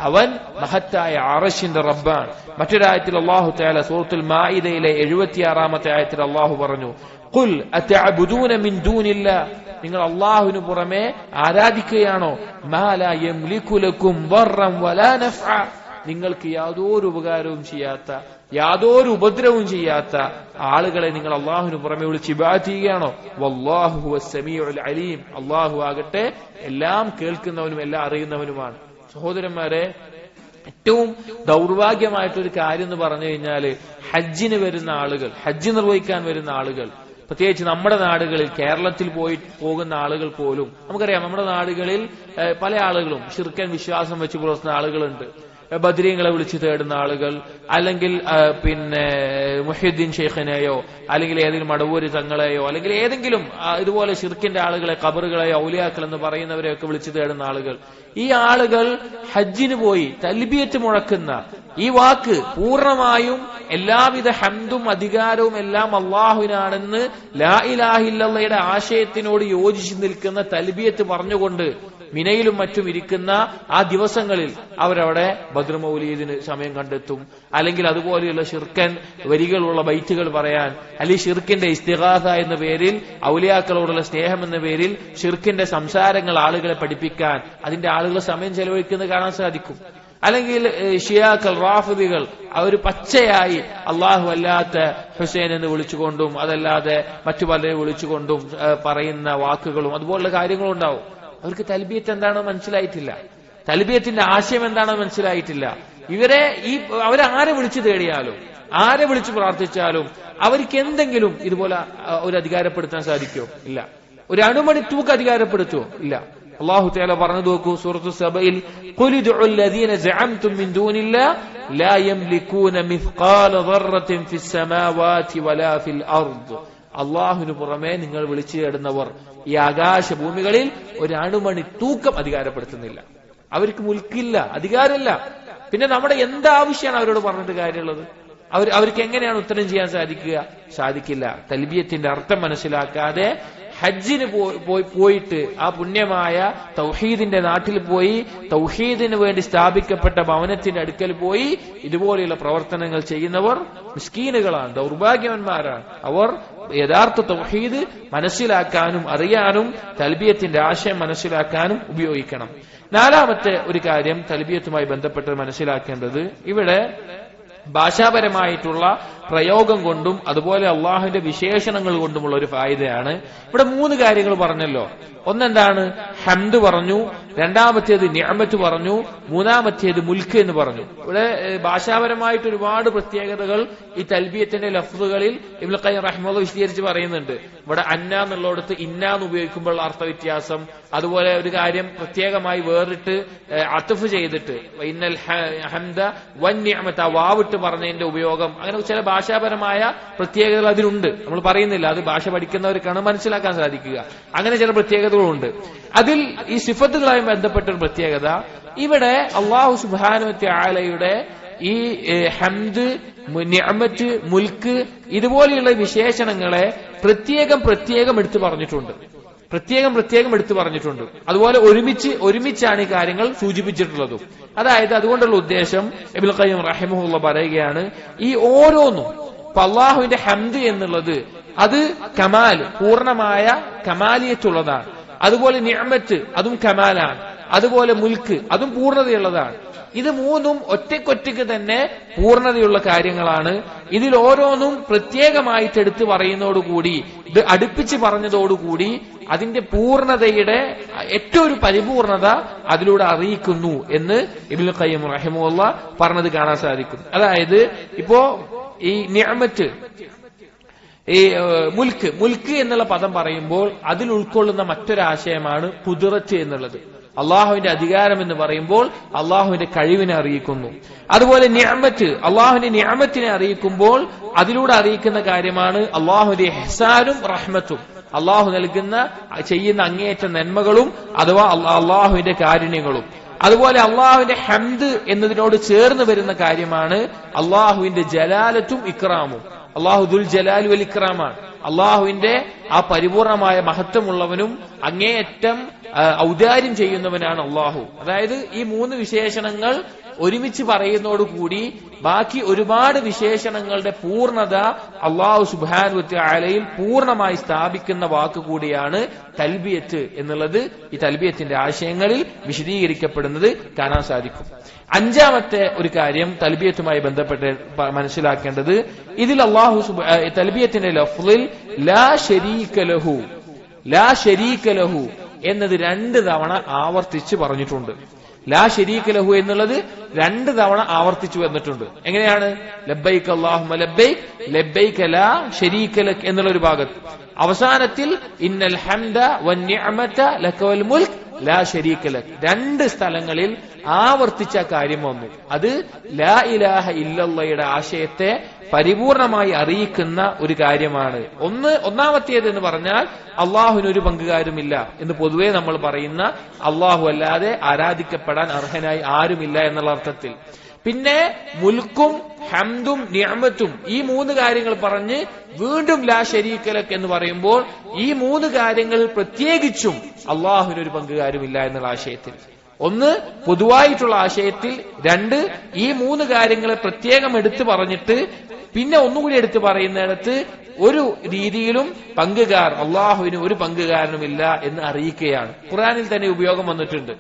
അവൻ മഹത്തായ അർശിന്റെ റബ്ബാണ്. മറ്റൊരായത്തിൽ അല്ലാഹു തആല സൂറത്തുൽ മാഇദയിലെ 76-ാമത്തെ ആയത്തിൽ അല്ലാഹു പറഞ്ഞു, ഖുൽ അതഅബുദൂന മിൻ ദൂനില്ലാഹ്, നിങ്ങൾ അല്ലാഹുവിന് പുറമെ ആരാധിക്കുകയാണോ? മാ ലാ യംലികു ലക്കും ദർറൻ വലാ നഫ്അ, നിങ്ങൾക്ക് യാതൊരു ഉപകാരവും ചെയ്യാത്ത, യാതൊരു ഉപദ്രവവും ചെയ്യാത്ത ആളുകളെ നിങ്ങൾ അള്ളാഹുവിന് പുറമെ വിളിച്ച് ഇബാദത്ത് ചെയ്യുകയാണോ? വല്ലാഹു ഹുവസ് സമീഉൽ അലീം, അള്ളാഹു ആകട്ടെ എല്ലാം കേൾക്കുന്നവനും എല്ലാം അറിയുന്നവനുമാണ്. സഹോദരന്മാരെ, ഏറ്റവും ദൗർഭാഗ്യമായിട്ടൊരു കാര്യം എന്ന് പറഞ്ഞു കഴിഞ്ഞാല്, ഹജ്ജിന് വരുന്ന ആളുകൾ, ഹജ്ജ് നിർവഹിക്കാൻ വരുന്ന ആളുകൾ, പ്രത്യേകിച്ച് നമ്മുടെ നാടുകളിൽ, കേരളത്തിൽ പോകുന്ന ആളുകൾ പോലും, നമുക്കറിയാം നമ്മുടെ നാടുകളിൽ പല ആളുകളും ശിർക്കൻ വിശ്വാസം വെച്ച് പുലർത്തുന്ന ആളുകളുണ്ട്. ബദ്രീങ്ങളെ വിളിച്ച് തേടുന്ന ആളുകൾ, അല്ലെങ്കിൽ പിന്നെ മുഹ്യിദ്ദീൻ ഷെയ്ഖിനെയോ, അല്ലെങ്കിൽ ഏതെങ്കിലും മടവൂര് തങ്ങളെയോ, അല്ലെങ്കിൽ ഏതെങ്കിലും ഇതുപോലെ ശിർക്കിന്റെ ആളുകളെ, ഖബറുകളെയോ, ഔലിയാക്കൾ എന്ന് പറയുന്നവരെയൊക്കെ വിളിച്ച് തേടുന്ന ആളുകൾ. ഈ ആളുകൾ ഹജ്ജിന് പോയി തൽബിയത്ത് മുഴക്കുന്ന, ഈ വാക്ക് പൂർണ്ണമായും എല്ലാവിധ ഹംദും അധികാരവും എല്ലാം അള്ളാഹുവിനാണെന്ന് ലാ ഇലാഹ ഇല്ലല്ലാഹയുടെ ആശയത്തിനോട് യോജിച്ചു നിൽക്കുന്ന തൽബിയത്ത് പറഞ്ഞുകൊണ്ട് മിനയിലും മറ്റും ഇരിക്കുന്ന ആ ദിവസങ്ങളിൽ അവരവിടെ ബദ്ർ മൗലീദിന് സമയം കണ്ടെത്തും. അല്ലെങ്കിൽ അതുപോലെയുള്ള ഷിർക്കൻ വരികളുള്ള ബൈറ്റുകൾ പറയാൻ, അല്ലെങ്കിൽ ഷിർക്കിന്റെ ഇസ്തിഗാസ എന്ന പേരിൽ, ഔലിയാക്കളോടുള്ള സ്നേഹം എന്ന പേരിൽ ഷിർക്കിന്റെ സംസാരങ്ങൾ ആളുകളെ പഠിപ്പിക്കാൻ അതിന്റെ ആളുകൾ സമയം ചെലവഴിക്കുന്നത് കാണാൻ സാധിക്കും. അല്ലെങ്കിൽ ഷിയാക്കൾ, റാഫിദികൾ അവർ പച്ചയായി അള്ളാഹു അല്ലാത്ത ഹുസൈൻ എന്ന് വിളിച്ചുകൊണ്ടും അതല്ലാതെ മറ്റു പലരെ വിളിച്ചുകൊണ്ടും പറയുന്ന വാക്കുകളും അതുപോലുള്ള കാര്യങ്ങളും ഉണ്ടാവും. അവർക്ക് തൽബിയത്ത് എന്താണോ മനസ്സിലായിട്ടില്ല, തൽബിയത്തിന്റെ ആശയം എന്താണോ മനസ്സിലായിട്ടില്ല. അവരാരെ വിളിച്ചു തേടിയാലും ആരെ വിളിച്ചു പ്രാർത്ഥിച്ചാലും അവർക്ക് എന്തെങ്കിലും ഇതുപോലെ ഒരു അധികാരപ്പെടുത്താൻ സാധിക്കുമോ? ഇല്ല. ഒരു അണുമണി തൂക്ക് അധികാരപ്പെടുത്തുമോ? ഇല്ല. അല്ലാഹു തആല പറഞ്ഞു നോക്കൂ സൂറത്തു സബയിൽ, ഖുൽ ഉദ്ഉൽ ലദീന സഅംതും മിൻ ദൂനില്ലാഹി ലാ യംലികൂന മിസ്ഖാല ദർറത്തിൻ ഫിസ് സമാവാതി വലാ ഫിൽ അർദ്. അള്ളാഹുവിന് പുറമെ നിങ്ങൾ വിളിച്ചു തേടുന്നവർ ഈ ആകാശഭൂമികളിൽ ഒരു അണുമണി തൂക്കം അധികാരപ്പെടുത്തുന്നില്ല. അവർക്ക് മുൽക്കില്ല, അധികാരമില്ല. പിന്നെ നമ്മുടെ എന്താവശ്യമാണ് അവരോട് പറഞ്ഞിട്ട് കാര്യമുള്ളത്? അവർക്ക് എങ്ങനെയാണ് ഉത്തരം ചെയ്യാൻ സാധിക്കില്ല. തൽബിയത്തിന്റെ അർത്ഥം മനസ്സിലാക്കാതെ ഹജ്ജിന് പോയിട്ട് ആ പുണ്യമായ തൗഹീദിന്റെ നാട്ടിൽ പോയി തൗഹീദിന് വേണ്ടി സ്ഥാപിക്കപ്പെട്ട ഭവനത്തിന്റെ അടുക്കൽ പോയി ഇതുപോലെയുള്ള പ്രവർത്തനങ്ങൾ ചെയ്യുന്നവർ മിസ്കീനുകളാണ്, ദൗർഭാഗ്യവന്മാരാണ്. അവർ യഥാർത്ഥ തൗഹീദ് മനസ്സിലാക്കാനും അറിയാനും തൽബിയത്തിന്റെ ആശയം മനസ്സിലാക്കാനും ഉപയോഗിക്കണം. നാലാമത്തെ ഒരു കാര്യം തൽബിയത്തുമായി ബന്ധപ്പെട്ട് മനസ്സിലാക്കേണ്ടത്, ഇവിടെ ഭാഷാപരമായിട്ടുള്ള പ്രയോഗം കൊണ്ടും അതുപോലെ അള്ളാഹുവിന്റെ വിശേഷണങ്ങൾ കൊണ്ടുമുള്ള ഒരു ഫായിദയാണ്. ഇവിടെ 3 കാര്യങ്ങൾ പറഞ്ഞല്ലോ. ഒന്നെന്താണ്? ഹംദ് പറഞ്ഞു, രണ്ടാമത്തേത് നിഅമത്ത് പറഞ്ഞു, മൂന്നാമത്തേത് മുൽക്ക് എന്ന് പറഞ്ഞു. ഇവിടെ ഭാഷാപരമായിട്ട് ഒരുപാട് പ്രത്യേകതകൾ ഈ തൽബിയത്തിന്റെ ലഫ്ളുകളിൽ ഇബ്നുൽ ഖയ്യിം റഹിമഹുല്ലാഹ് വിശദീകരിച്ച് പറയുന്നുണ്ട്. ഇവിടെ അന്ന എന്നുള്ളിടത്ത് ഇന്നാന്ന് ഉപയോഗിക്കുമ്പോൾ അർത്ഥവ്യത്യാസം, അതുപോലെ ഒരു കാര്യം പ്രത്യേകമായി വേറിട്ട് അത്ഫ് ചെയ്തിട്ട് ഇന്നൽ ഹംദ വൻ നിഅമത വാവിട്ട് പറഞ്ഞതിന്റെ ഉപയോഗം, അങ്ങനെ ചില ഭാഷാപരമായ പ്രത്യേകതകൾ അതിനുണ്ട്. നമ്മൾ പറയുന്നില്ല, അത് ഭാഷ പഠിക്കുന്നവർക്കാണ് മനസ്സിലാക്കാൻ സാധിക്കുക. അങ്ങനെ ചില പ്രത്യേകതകളുണ്ട്. അതിൽ ഈ സിഫത്തുകളായി ബന്ധപ്പെട്ട ഒരു പ്രത്യേകത, ഇവിടെ അല്ലാഹു സുബ്ഹാനഹു വ തആലയുടെ ഈ ഹംദ്, നിഅമത്ത്, മുൽക്ക് ഇതുപോലെയുള്ള വിശേഷണങ്ങളെ പ്രത്യേകം എടുത്തു പറഞ്ഞിട്ടുണ്ട്. അതുപോലെ ഒരുമിച്ചാണ് ഈ കാര്യങ്ങൾ സൂചിപ്പിച്ചിട്ടുള്ളതും. അതായത് അതുകൊണ്ടുള്ള ഉദ്ദേശം ഇബ്നുൽ ഖയ്യിം റഹിമഹുല്ലാഹ് പറയുകയാണ്, ഈ ഓരോന്നും ഇപ്പൊ അള്ളാഹുവിന്റെ ഹംദ് എന്നുള്ളത് അത് കമാൽ, പൂർണ്ണമായ കമാലിയത്തുള്ളതാണ്. അതുപോലെ നിഅമത്ത് അതും കമാലാണ്. അതുപോലെ മുൽക്ക് അതും പൂർണ്ണതയുള്ളതാണ്. ഇത് മൂന്നും ഒറ്റയ്ക്കൊറ്റയ്ക്ക് തന്നെ പൂർണ്ണതയുള്ള കാര്യങ്ങളാണ്. ഇതിൽ ഓരോന്നും പ്രത്യേകമായിട്ട് എടുത്തു പറയുന്നതോടുകൂടി, ഇത് അടുപ്പിച്ച് പറഞ്ഞതോടുകൂടി അതിന്റെ പൂർണ്ണതയുടെ ഏറ്റവും ഒരു പരിപൂർണത അതിലൂടെ അറിയിക്കുന്നു എന്ന് ഇബ്നുൽ ഖയ്യിം റഹിമഹുല്ലാഹ് പറഞ്ഞത് കാണാൻ സാധിക്കും. അതായത് ഇപ്പോ ഈ നിഅമത്ത്, ഈ മുൽക്ക് എന്നുള്ള പദം പറയുമ്പോൾ അതിൽ ഉൾക്കൊള്ളുന്ന മറ്റൊരാശയമാണ് ഖുദ്റത്ത് എന്നുള്ളത്. അള്ളാഹുവിന്റെ അധികാരം എന്ന് പറയുമ്പോൾ അള്ളാഹുവിന്റെ കഴിവിനെ അറിയിക്കുന്നു. അതുപോലെ നിഅമത്ത്, അള്ളാഹുവിന്റെ നിഅമത്തിനെ അറിയിക്കുമ്പോൾ അതിലൂടെ അറിയിക്കുന്ന കാര്യമാണ് അള്ളാഹുവിന്റെ ഇഹ്സാനും റഹ്മത്തും, അള്ളാഹു ചെയ്യുന്ന അങ്ങേയറ്റ നന്മകളും അഥവാ അള്ളാഹുവിന്റെ കാരുണ്യങ്ങളും. അതുപോലെ അള്ളാഹുവിന്റെ ഹംദ് എന്നതിനോട് ചേർന്ന് വരുന്ന കാര്യമാണ് അള്ളാഹുവിന്റെ ജലാലത്തും ഇക്റാമും. അള്ളാഹു ദുൽ ജലാൽ വൽ ഇക്റാമാണ്. അള്ളാഹുവിന്റെ ആ പരിപൂർണമായ മഹത്വമുള്ളവനും അങ്ങേയറ്റം ഔദാര്യം ചെയ്യുന്നവനാണ് അള്ളാഹു. അതായത് ഈ 3 വിശേഷണങ്ങൾ ഒരുമിച്ച് പറയുന്നതോടുകൂടി ബാക്കി ഒരുപാട് വിശേഷണങ്ങളുടെ പൂർണ്ണത അള്ളാഹു സുബ്ഹാനഹു വ തആലയിൽ പൂർണ്ണമായി സ്ഥാപിക്കുന്ന വാക്കുകൂടിയാണ് തൽബിയത്ത് എന്നുള്ളത് ഈ തൽബിയത്തിന്റെ ആശയങ്ങളിൽ വിശദീകരിക്കപ്പെടുന്നത് കാണാൻ സാധിക്കും. 5ാമത്തെ ഒരു കാര്യം തൽബിയത്തുമായി ബന്ധപ്പെട്ട് മനസ്സിലാക്കേണ്ടത്, ഇതിൽ അള്ളാഹു തൽബിയത്തിന്റെ ലഫ്ളിൽ ലാ ശരീക ലഹു എന്നത് 2 തവണ ആവർത്തിച്ച് പറഞ്ഞിട്ടുണ്ട്. ലാ ശരീക ലഹു എന്നുള്ളത് 2 തവണ ആവർത്തിച്ചു വന്നിട്ടുണ്ട്. എങ്ങനെയാണ്? ലബ്ബൈക അല്ലാഹുമ്മ ലബ്ബൈക ലബ്ബൈക ലാ ശരീക ലക് എന്നുള്ള ഒരു ഭാഗത്ത്. അവസാനത്തിൽ ഇന്നൽ ഹംദ വൻ നിഅമത ലക വൽ മുൽക്ക് ലാ ശരീക ലക്. 2 സ്ഥലങ്ങളിൽ ആവർത്തിച്ച കാര്യം വന്നു. അത് ലാ ഇലാഹ ഇല്ലല്ലാഹയുടെ ആശയത്തെ പരിപൂർണമായി അറിയിക്കുന്ന ഒരു കാര്യമാണ്. ഒന്നാമത്തേത് എന്ന് പറഞ്ഞാൽ അള്ളാഹുവിന് ഒരു പങ്കുകാരുമില്ല എന്ന് പൊതുവെ നമ്മൾ പറയുന്ന, അള്ളാഹു അല്ലാതെ ആരാധിക്കപ്പെടാൻ അർഹനായി ആരുമില്ല എന്നുള്ള അർത്ഥത്തിൽ. പിന്നെ മുൽക്കും ഹംദും നിഅമത്തും ഈ മൂന്ന് കാര്യങ്ങൾ പറഞ്ഞ് വീണ്ടും ലാ ശരീക ലക് എന്ന് പറയുമ്പോൾ ഈ മൂന്ന് കാര്യങ്ങൾ പ്രത്യേകിച്ചും അള്ളാഹുവിന് ഒരു പങ്കുകാരുമില്ല എന്നുള്ള ആശയത്തിൽ, ഒന്ന് പൊതുവായിട്ടുള്ള ആശയത്തിൽ, രണ്ട് ഈ മൂന്ന് കാര്യങ്ങളെ പ്രത്യേകം എടുത്തു പറഞ്ഞിട്ട് പിന്നെ ഒന്നുകൂടി എടുത്തു പറയുന്നിടത്ത് ഒരു രീതിയിലും പങ്കുകാർ അള്ളാഹുവിന് ഒരു പങ്കുകാരനുമില്ല എന്ന് അറിയിക്കുകയാണ്. ഖുർആനിൽ തന്നെ ഉപയോഗം വന്നിട്ടുണ്ട്.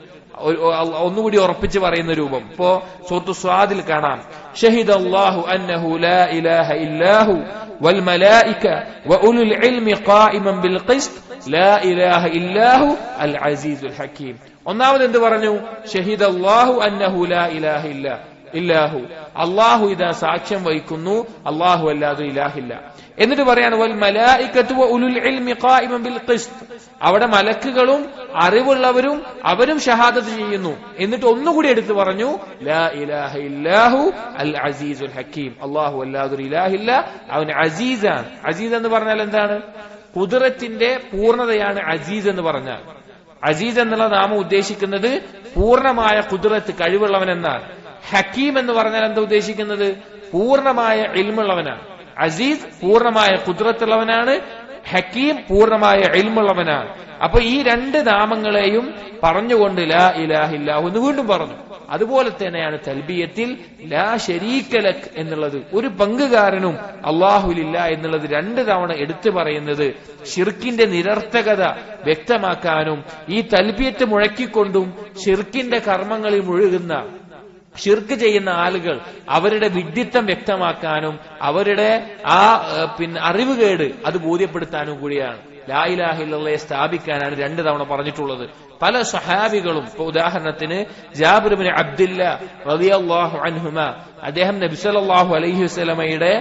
ഒന്നുകൂടി ഉറപ്പിച്ച് പറയുന്ന രൂപം ഇപ്പോ സൂറത്തു സ്വാദിൽ കാണാം. ഷഹിദല്ലാഹു അന്നഹു ലാ ഇലാഹ ഇല്ലാഹു വൽ മലായിക വഉലുൽ ഇൽമി ഖായിമൻ ബിൽ ഖിസ്ത് ലാ ഇലാഹ ഇല്ലാഹു അൽ അസീസുൽ ഹകീം. ഒന്നാമത് എന്ത് പറഞ്ഞു? ഷഹിദല്ലാഹു അന്നഹു ലാ ഇലാഹ ഇല്ലാഹു, അള്ളാഹു ഇതാ സാക്ഷ്യം വഹിക്കുന്നു അള്ളാഹു അല്ലാതെ ഇലാഹില്ല. എന്നിട്ട് പറയാണ് വൽ മലായികതു വഉലുൽ ഇൽമി ഖായിമൻ ബിൽ ഖിസ്ത്, അവിടെ മലക്കുകളും അറിവുള്ളവരും അവരും ഷഹാദത്ത് ചെയ്യുന്നു. എന്നിട്ട് ഒന്നുകൂടി എടുത്തു പറഞ്ഞു ലാ ഇലാഹ ഇല്ലാഹു അൽ അസീസുൽ ഹകീം, അള്ളാഹു അല്ലാതെ ഇലാഹില്ല, അവൻ അസീസാണ്. അസീസ് എന്ന് പറഞ്ഞാൽ എന്താണ്? ഖുദ്റത്തിന്റെ പൂർണ്ണതയാണ് അസീസ് എന്ന് പറഞ്ഞാൽ. അസീസ് എന്നുള്ള നാമം ഉദ്ദേശിക്കുന്നത് പൂർണ്ണമായ ഖുദ്റത്ത്, കഴിവുള്ളവൻ എന്നാണ്. ഹക്കീം എന്ന് പറഞ്ഞാൽ എന്താ ഉദ്ദേശിക്കുന്നത്? പൂർണ്ണമായ ഇൽമുള്ളവനാണ്. അസീസ് പൂർണ്ണമായ ഖുദ്റത്തുള്ളവനാണ്, ഹക്കീം പൂർണ്ണമായ ഇൽമുള്ളവനാണ്. അപ്പൊ ഈ രണ്ട് നാമങ്ങളെയും പറഞ്ഞുകൊണ്ട് ലാ ഇലാഹ ഇല്ലാഹു എന്ന് വീണ്ടും പറഞ്ഞു. അതുപോലെ തന്നെയാണ് തൽബിയത്തിൽ ലാ ശരീക ലക് എന്നുള്ളത്, ഒരു പങ്കുകാരനും അള്ളാഹുലില്ല എന്നുള്ളത് രണ്ട് തവണ എടുത്തു പറയുന്നത് ഷിർക്കിന്റെ നിരർത്ഥകത വ്യക്തമാക്കാനും ഈ തൽബിയത്ത് മുഴക്കിക്കൊണ്ടും ഷിർക്കിന്റെ കർമ്മങ്ങളിൽ മുഴുകുന്ന ഷിർക്ക് ചെയ്യുന്ന ആളുകൾ അവരുടെ വിഡ്ഢിത്തം വ്യക്തമാക്കാനും അവരുടെ ആ അറിവുകേട് അത് ബോധ്യപ്പെടുത്താനും കൂടിയാണ്. ലാ ഇലാഹ ഇല്ലല്ലാഹയെ സ്ഥാപിക്കാനാണ് രണ്ട് തവണ പറഞ്ഞിട്ടുള്ളത്. പല സഹാബികളും, ഇപ്പൊ ഉദാഹരണത്തിന് ജാബിർ ഇബ്നു അബ്ദുല്ല റളിയല്ലാഹു അൻഹുമ, അദ്ദേഹം നബി സല്ലല്ലാഹു അലൈഹി വസല്ലമയുടെ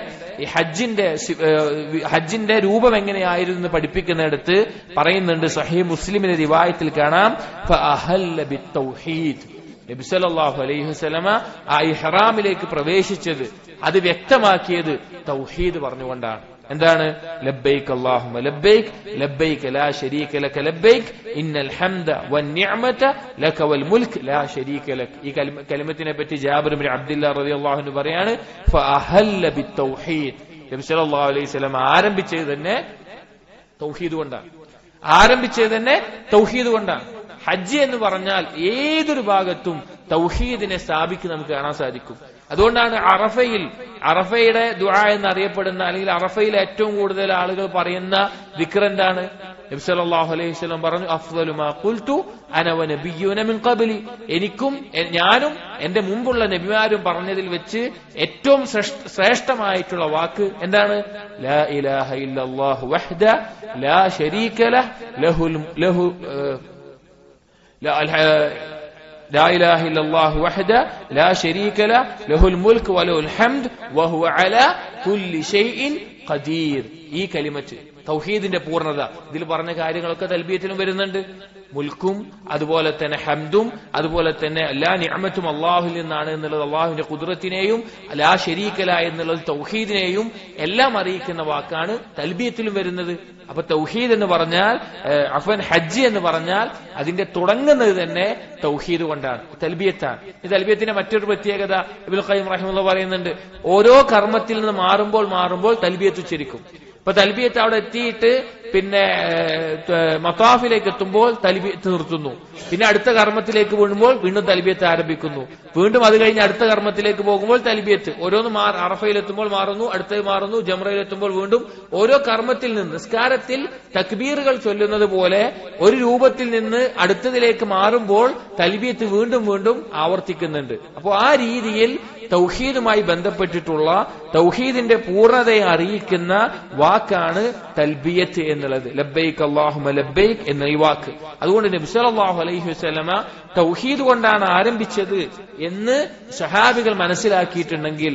ഹജ്ജിന്റെ രൂപം എങ്ങനെയായിരുന്നു എന്ന് പഠിപ്പിക്കുന്നിടത്ത് പറയുന്നുണ്ട്. സഹീഹ് മുസ്ലിമിന്റെ റിവായത്തിൽ കാണാം ഫഅഹല്ല ബിത്തൗഹീദ്, നബി സല്ലല്ലാഹു അലൈഹി വസല്ലമ ആ ഇഹ്റാമിലേക്ക് പ്രവേശിച്ചത് അത് വ്യക്തമാക്കിയത് തൗഹീദ് പറഞ്ഞുകൊണ്ടാണ്. എന്താണ്? ലബ്ബൈക് അല്ലാഹുമ്മ ലബ്ബൈക് ലബ്ബൈക് ലാ ശരീക ലക ലബ്ബൈക് ഇന്നൽ ഹംദ വന്നിഅമത ലക വൽ മുൽക് ലാ ശരീക ലക്. ഈ കലിമത്തിനെ പറ്റി ജാബിർ ഇബ്നു അബ്ദുല്ലാഹ് റളിയല്ലാഹു അൻഹു പറയാണ് ഫഅഹല്ല ബിത്തൗഹീദ്, നബി സല്ലല്ലാഹു അലൈഹി വസല്ലമ ആരംഭിച്ചത് തന്നെ തൗഹീദ് കൊണ്ടാണ്. തൗഹീദ് കൊണ്ടാണ്. ഹജ്ജ് എന്ന് പറഞ്ഞാൽ ഏതൊരു ഭാഗത്തും തൗഹീദിനെ സ്ഥാപിക്കുന്ന നമുക്ക് കാണാൻ സാധിക്കും. അതുകൊണ്ടാണ് അറഫയുടെ ദുആ എന്നറിയപ്പെടുന്ന, അല്ലെങ്കിൽ അറഫയിൽ ഏറ്റവും കൂടുതൽ ആളുകൾ പറയുന്ന ദിക്ർ എന്താണ്? നബി സല്ലല്ലാഹു അലൈഹി വസല്ലം പറഞ്ഞു അഫ്ളലു മാ ഖുൽതു അന വനബിയ്യുന മിൻ ഖബ്ലി, ഞാനും എന്റെ മുമ്പുള്ള നബിമാരും പറഞ്ഞതിൽ വെച്ച് ഏറ്റവും ശ്രേഷ്ഠമായിട്ടുള്ള വാക്ക് എന്താണ്? ലാ ഇലാഹ ഇല്ലല്ലാഹു വഹ്ദ ലാ ശരീക ലഹു لا إله إلا الله وحده لا شريك له له الملك وله الحمد وهو على كل شيء قدير. ഈ കലിമത്ത് തൗഹീദിന്റെ പൂർണ്ണത. ഇതിൽ പറഞ്ഞ കാര്യങ്ങളൊക്കെ തൽബിയത്തിലും വരുന്നുണ്ട്. മുൽക്കും അതുപോലെ തന്നെ ഹംദും അതുപോലെ തന്നെ എല്ലാ നിഅമത്തും അള്ളാഹുവിൽ നിന്നാണ് എന്നുള്ളത് അള്ളാഹുവിന്റെ ഖുദ്റത്തിനെയും ലാ ശരീക ല എന്നുള്ളത് തൗഹീദിനെയും എല്ലാം അറിയിക്കുന്ന വാക്കാണ് തൽബിയത്തിലും വരുന്നത്. അപ്പൊ തൗഹീദ് എന്ന് പറഞ്ഞാൽ ഹജ്ജ് എന്ന് പറഞ്ഞാൽ അതിന്റെ തുടങ്ങുന്നത് തന്നെ തൗഹീദ് കൊണ്ടാണ്, തൽബിയത്താണ്. ഈ തൽബിയത്തിന്റെ മറ്റൊരു പ്രത്യേകത ഇബ്നുൽ ഖയ്യിം റഹിമഹുല്ലാഹ് പറയുന്നുണ്ട്. ഓരോ കർമ്മത്തിൽ നിന്ന് മാറുമ്പോൾ തൽബിയത്ത് ഉച്ചരിക്കും. ഇപ്പൊ തൽബിയത്ത് അവിടെ എത്തിയിട്ട് പിന്നെ മതാഫിലേക്ക് എത്തുമ്പോൾ തൽബിയത്ത് നിർത്തുന്നു. പിന്നെ അടുത്ത കർമ്മത്തിലേക്ക് വീഴുമ്പോൾ വീണ്ടും തൽബിയത്ത് ആരംഭിക്കുന്നു. വീണ്ടും അത് കഴിഞ്ഞ് അടുത്ത കർമ്മത്തിലേക്ക് പോകുമ്പോൾ തൽബിയത്ത് ഓരോന്ന് അറഫയിലെത്തുമ്പോൾ മാറുന്നു, അടുത്തത് മാറുന്നു, ജംറയിലെത്തുമ്പോൾ വീണ്ടും ഓരോ കർമ്മത്തിൽ നിന്ന് നിസ്കാരത്തിൽ തക്ബീറുകൾ ചൊല്ലുന്നത് പോലെ ഒരു രൂപത്തിൽ നിന്ന് അടുത്തതിലേക്ക് മാറുമ്പോൾ തൽബിയത്ത് വീണ്ടും വീണ്ടും ആവർത്തിക്കുന്നുണ്ട്. അപ്പോൾ ആ രീതിയിൽ തൗഹീദുമായി ബന്ധപ്പെട്ടിട്ടുള്ള തൗഹീദിന്റെ പൂർണ്ണതയെ അറിയിക്കുന്ന വാക്കാണ് തൽബിയത്ത് എന്നുള്ളത്. ലബ്ബൈക് അല്ലാഹുമ്മ ലബ്ബൈക് എന്ന ഈ വാക്ക്. അതുകൊണ്ട് നബി സല്ലല്ലാഹു അലൈഹി വസല്ലമ തൗഹീദ് കൊണ്ടാണ് ആരംഭിച്ചത് എന്ന് സഹാബികൾ മനസ്സിലാക്കിയിട്ടുണ്ടെങ്കിൽ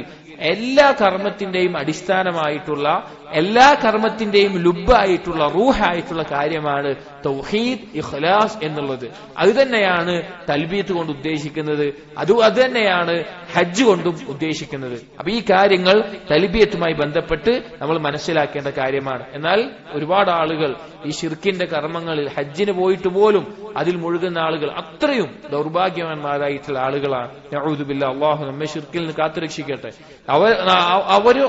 എല്ലാ കർമ്മത്തിന്റെയും അടിസ്ഥാനമായിട്ടുള്ള, എല്ലാ കർമ്മത്തിന്റെയും ലുബ്ബായിട്ടുള്ള, റൂഹായിട്ടുള്ള കാര്യമാണ് തൗഹീദ്, ഇഖ്ലാസ് എന്നുള്ളത്. അത് തന്നെയാണ് തൽബിയത്ത് കൊണ്ട് ഉദ്ദേശിക്കുന്നത്. അത് തന്നെയാണ് ഹജ്ജ് കൊണ്ടും ഉദ്ദേശിക്കുന്നത്. അപ്പൊ ഈ കാര്യങ്ങൾ തൽബിയത്തുമായി ബന്ധപ്പെട്ട് നമ്മൾ മനസ്സിലാക്കേണ്ട കാര്യമാണ്. എന്നാൽ ഒരുപാട് ആളുകൾ ഈ ശിർക്കിന്റെ കർമ്മങ്ങളിൽ ഹജ്ജിന് പോയിട്ട് പോലും അതിൽ മുഴുകുന്ന ആളുകൾ അത്രയും ദൗർഭാഗ്യവാന്മാരായിട്ടുള്ള ആളുകളാണ്. നഊദു ബില്ലാഹ്, അള്ളാഹു നമ്മെ ശിർക്കിൽ നിന്ന് കാത്തുരക്ഷിക്കട്ടെ.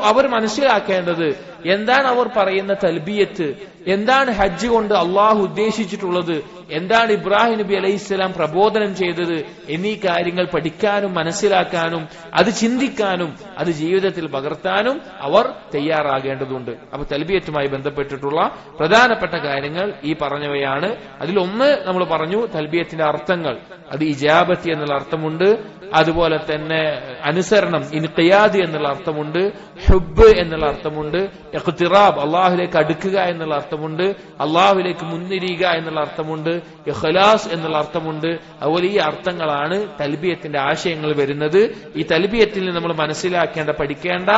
അവർ മനസ്സിലാക്കേണ്ടത് എന്താണ് അവർ പറയുന്ന തൽബിയത്ത്, എന്താണ് ഹജ്ജ് കൊണ്ട് അള്ളാഹു ഉദ്ദേശിച്ചിട്ടുള്ളത്, എന്താണ് ഇബ്രാഹിം നബി അലൈഹിസ്സലാം പ്രബോധനം ചെയ്തത് എന്നീ കാര്യങ്ങൾ പഠിക്കാനും മനസ്സിലാക്കാനും അത് ചിന്തിക്കാനും അത് ജീവിതത്തിൽ പകർത്താനും അവർ തയ്യാറാകേണ്ടതുണ്ട്. അപ്പൊ തൽബിയത്തുമായി ബന്ധപ്പെട്ടിട്ടുള്ള പ്രധാനപ്പെട്ട കാര്യങ്ങൾ ഈ പറഞ്ഞവയാണ്. അതിലൊന്ന് നമ്മൾ പറഞ്ഞു, തൽബിയത്തിന്റെ അർത്ഥങ്ങൾ. അത് ഇജാബത്ത് എന്നുള്ള അർത്ഥമുണ്ട്, അതുപോലെ തന്നെ അനുസരണം ഇൻഖിയാദ് എന്നുള്ള അർത്ഥമുണ്ട്, ഹുബ്ബ് എന്നുള്ള അർത്ഥമുണ്ട്, ഇഖ്തിറാബ് അള്ളാഹുലേക്ക് അടുക്കുക എന്നുള്ള അർത്ഥമുണ്ട്, അള്ളാഹുലേക്ക് മുൻനിരിയുക എന്നുള്ള അർത്ഥമുണ്ട്, ഇഖ്ലാസ് എന്നുള്ള അർത്ഥമുണ്ട്. അതുപോലെ ഈ അർത്ഥങ്ങളാണ് തൽബിയത്തിന്റെ ആശയങ്ങൾ വരുന്നത്. ഈ തൽബിയത്തിൽ നമ്മൾ മനസ്സിലാക്കേണ്ട പഠിക്കേണ്ട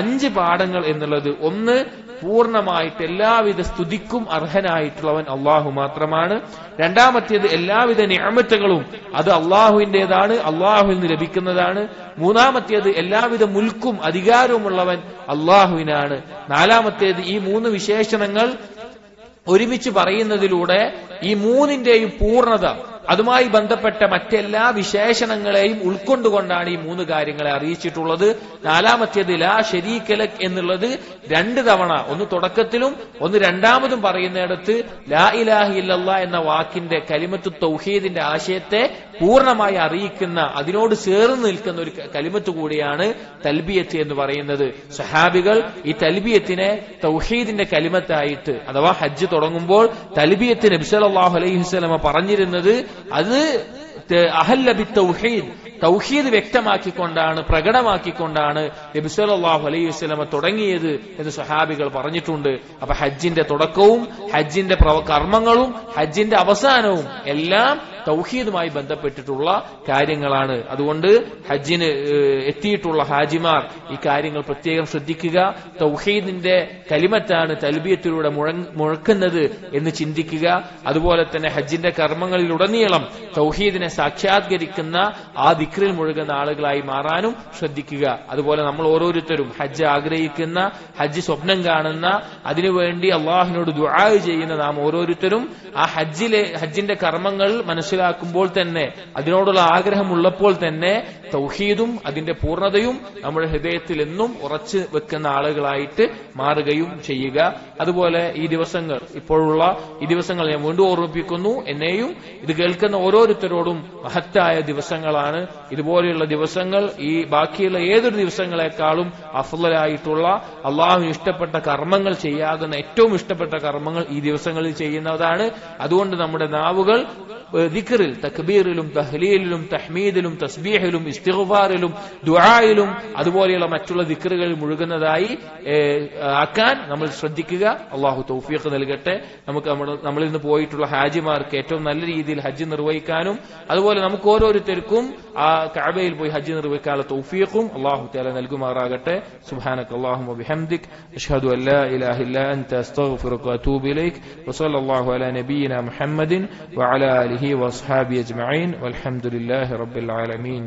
5 പാഠങ്ങൾ എന്നുള്ളത്, ഒന്ന്, പൂർണ്ണമായിട്ട് എല്ലാവിധ സ്തുതിക്കും അർഹനായിട്ടുള്ളവൻ അള്ളാഹു മാത്രമാണ്. രണ്ടാമത്തേത്, എല്ലാവിധ നിഅമത്തുകളും അത് അള്ളാഹുവിന്റേതാണ്, അള്ളാഹുവിൽ നിന്ന് ലഭിക്കുന്നതാണ്. മൂന്നാമത്തേത്, എല്ലാവിധ മുൽക്കും അധികാരവുമുള്ളവൻ അള്ളാഹുവിനാണ്. നാലാമത്തേത്, ഈ 3 വിശേഷണങ്ങൾ ഒരുമിച്ച് പറയുന്നതിലൂടെ ഈ 3ന്റെയും പൂർണ്ണത, അതുമായി ബന്ധപ്പെട്ട മറ്റെല്ലാ വിശേഷണങ്ങളെയും ഉൾക്കൊണ്ടുകൊണ്ടാണ് ഈ 3 കാര്യങ്ങളെ അറിയിച്ചിട്ടുള്ളത്. നാലാമത്തേത് ലാ ശരീക ലക് എന്നുള്ളത് 2 തവണ, ഒന്ന് തുടക്കത്തിലും ഒന്ന് രണ്ടാമതും പറയുന്നിടത്ത് ലാ ഇലാഹ ഇല്ലല്ലാഹ് എന്ന വാക്കിന്റെ കലിമത്തു തൗഹീദിന്റെ ആശയത്തെ പൂർണ്ണമായി അറിയിക്കുന്ന, അതിനോട് ചേർന്ന് നിൽക്കുന്ന ഒരു കലിമത്ത് കൂടിയാണ് തൽബിയത്ത് എന്ന് പറയുന്നത്. സഹാബികൾ ഈ തൽബിയത്തിനെ തൗഹീദിന്റെ കലിമത്തായിട്ട്, അഥവാ ഹജ്ജ് തുടങ്ങുമ്പോൾ തൽബിയത്ത് നബി സല്ലല്ലാഹു അലൈഹി വസല്ലം പറഞ്ഞിരുന്നത് അത് അഹല്ല ബിത്തൗഹീദ്, തൗഹീദ് വ്യക്തമാക്കിക്കൊണ്ടാണ്, പ്രകടമാക്കിക്കൊണ്ടാണ് നബി സല്ലല്ലാഹു അലൈഹി വസല്ലം തുടങ്ങിയത് എന്ന് സഹാബികൾ പറഞ്ഞിട്ടുണ്ട്. അപ്പൊ ഹജ്ജിന്റെ തുടക്കവും ഹജ്ജിന്റെ കർമ്മങ്ങളും ഹജ്ജിന്റെ അവസാനവും എല്ലാം തൗഹീദുമായി ബന്ധപ്പെട്ടിട്ടുള്ള കാര്യങ്ങളാണ്. അതുകൊണ്ട് ഹജ്ജിന് എത്തിയിട്ടുള്ള ഹാജിമാർ ഈ കാര്യങ്ങൾ പ്രത്യേകം ശ്രദ്ധിക്കുക. തൗഹീദിന്റെ കലിമത്താണ് തൽബിയത്തിലൂടെ മുഴക്കുന്നത് എന്ന് ചിന്തിക്കുക. അതുപോലെ തന്നെ ഹജ്ജിന്റെ കർമ്മങ്ങളിലുടനീളം തൗഹീദിനെ സാക്ഷാത്കരിക്കുന്ന ആ ദിക്റിൽ മുഴുകുന്ന ആളുകളായി മാറാനും ശ്രദ്ധിക്കുക. അതുപോലെ നമ്മൾ ഓരോരുത്തരും ഹജ്ജ് ആഗ്രഹിക്കുന്ന, ഹജ്ജ് സ്വപ്നം കാണുന്ന, അതിനുവേണ്ടി അള്ളാഹുവിനോട് ദുആ ചെയ്യുന്ന നാം ഓരോരുത്തരും ആ ഹജ്ജിന്റെ കർമ്മങ്ങൾ മനസ്സിലാക്കുമ്പോൾ തന്നെ, അതിനോടുള്ള ആഗ്രഹം ഉള്ളപ്പോൾ തന്നെ തൗഹീദും അതിന്റെ പൂർണ്ണതയും നമ്മുടെ ഹൃദയത്തിൽ എന്നും ഉറച്ചു വെക്കുന്ന ആളുകളായിട്ട് മാറുകയും ചെയ്യുക. അതുപോലെ ഈ ദിവസങ്ങൾ, ഇപ്പോഴുള്ള ഈ ദിവസങ്ങൾ ഞാൻ വീണ്ടും ഓർമ്മിപ്പിക്കുന്നു, എന്നെയും ഇത് കേൾക്കുന്ന ഓരോരുത്തരോടും മഹത്തായ ദിവസങ്ങളാണ്. ഇതുപോലെയുള്ള ദിവസങ്ങൾ ഈ ബാക്കിയുള്ള ഏതൊരു ദിവസങ്ങളെക്കാളും അഫ്ളലായിട്ടുള്ള, അള്ളാഹുവിന് ഇഷ്ടപ്പെട്ട കർമ്മങ്ങൾ ചെയ്യാകുന്ന ഏറ്റവും ഇഷ്ടപ്പെട്ട കർമ്മങ്ങൾ ഈ ദിവസങ്ങളിൽ ചെയ്യുന്നതാണ്. അതുകൊണ്ട് നമ്മുടെ നാവുകൾ ദിക്റിൽ, തക്ബീറിലും തഹ്ലീലിലും തഹ്മീദിലും തസ്ബീഹിലും ഇസ്തിഗ്ഫാറിലും ദുആയിലും അതുപോലെയുള്ള മറ്റുള്ള ദിക്റുകളിൽ മുഴുകുന്നതായി ആക്കാൻ നമ്മൾ ശ്രദ്ധിക്കുക. അള്ളാഹു തൗഫീഖ് നൽകട്ടെ. നമുക്ക് നമ്മളിൽ നിന്ന് പോയിട്ടുള്ള ഹാജിമാർക്ക് ഏറ്റവും നല്ല രീതിയിൽ ഹജ്ജ് നിർവഹിക്കാനും അതുപോലെ നമുക്ക് ഓരോരുത്തർക്കും ആ കഅബയിൽ പോയി ഹജ്ജ് നിർവഹിക്കാനുള്ള തൗഫീഖും അള്ളാഹു തആല നൽകുമാറാകട്ടെ. സുബ്ഹാനകല്ലാഹുമ്മ വബിഹംദിക് അഷ്ഹദു അൻ ലാ ഇലാഹ ഇല്ലാ അൻത അസ്തഗ്ഫിറുക വഅതൂബു ഇലൈക് വസല്ലല്ലാഹു അലാ നബിയിനാ മുഹമ്മദിൻ വഅലാ ആലിഹി വഅസ്ഹാബിഹി അജ്മഈൻ വൽഹംദുലില്ലാഹി റബ്ബിൽ ആലമീൻ.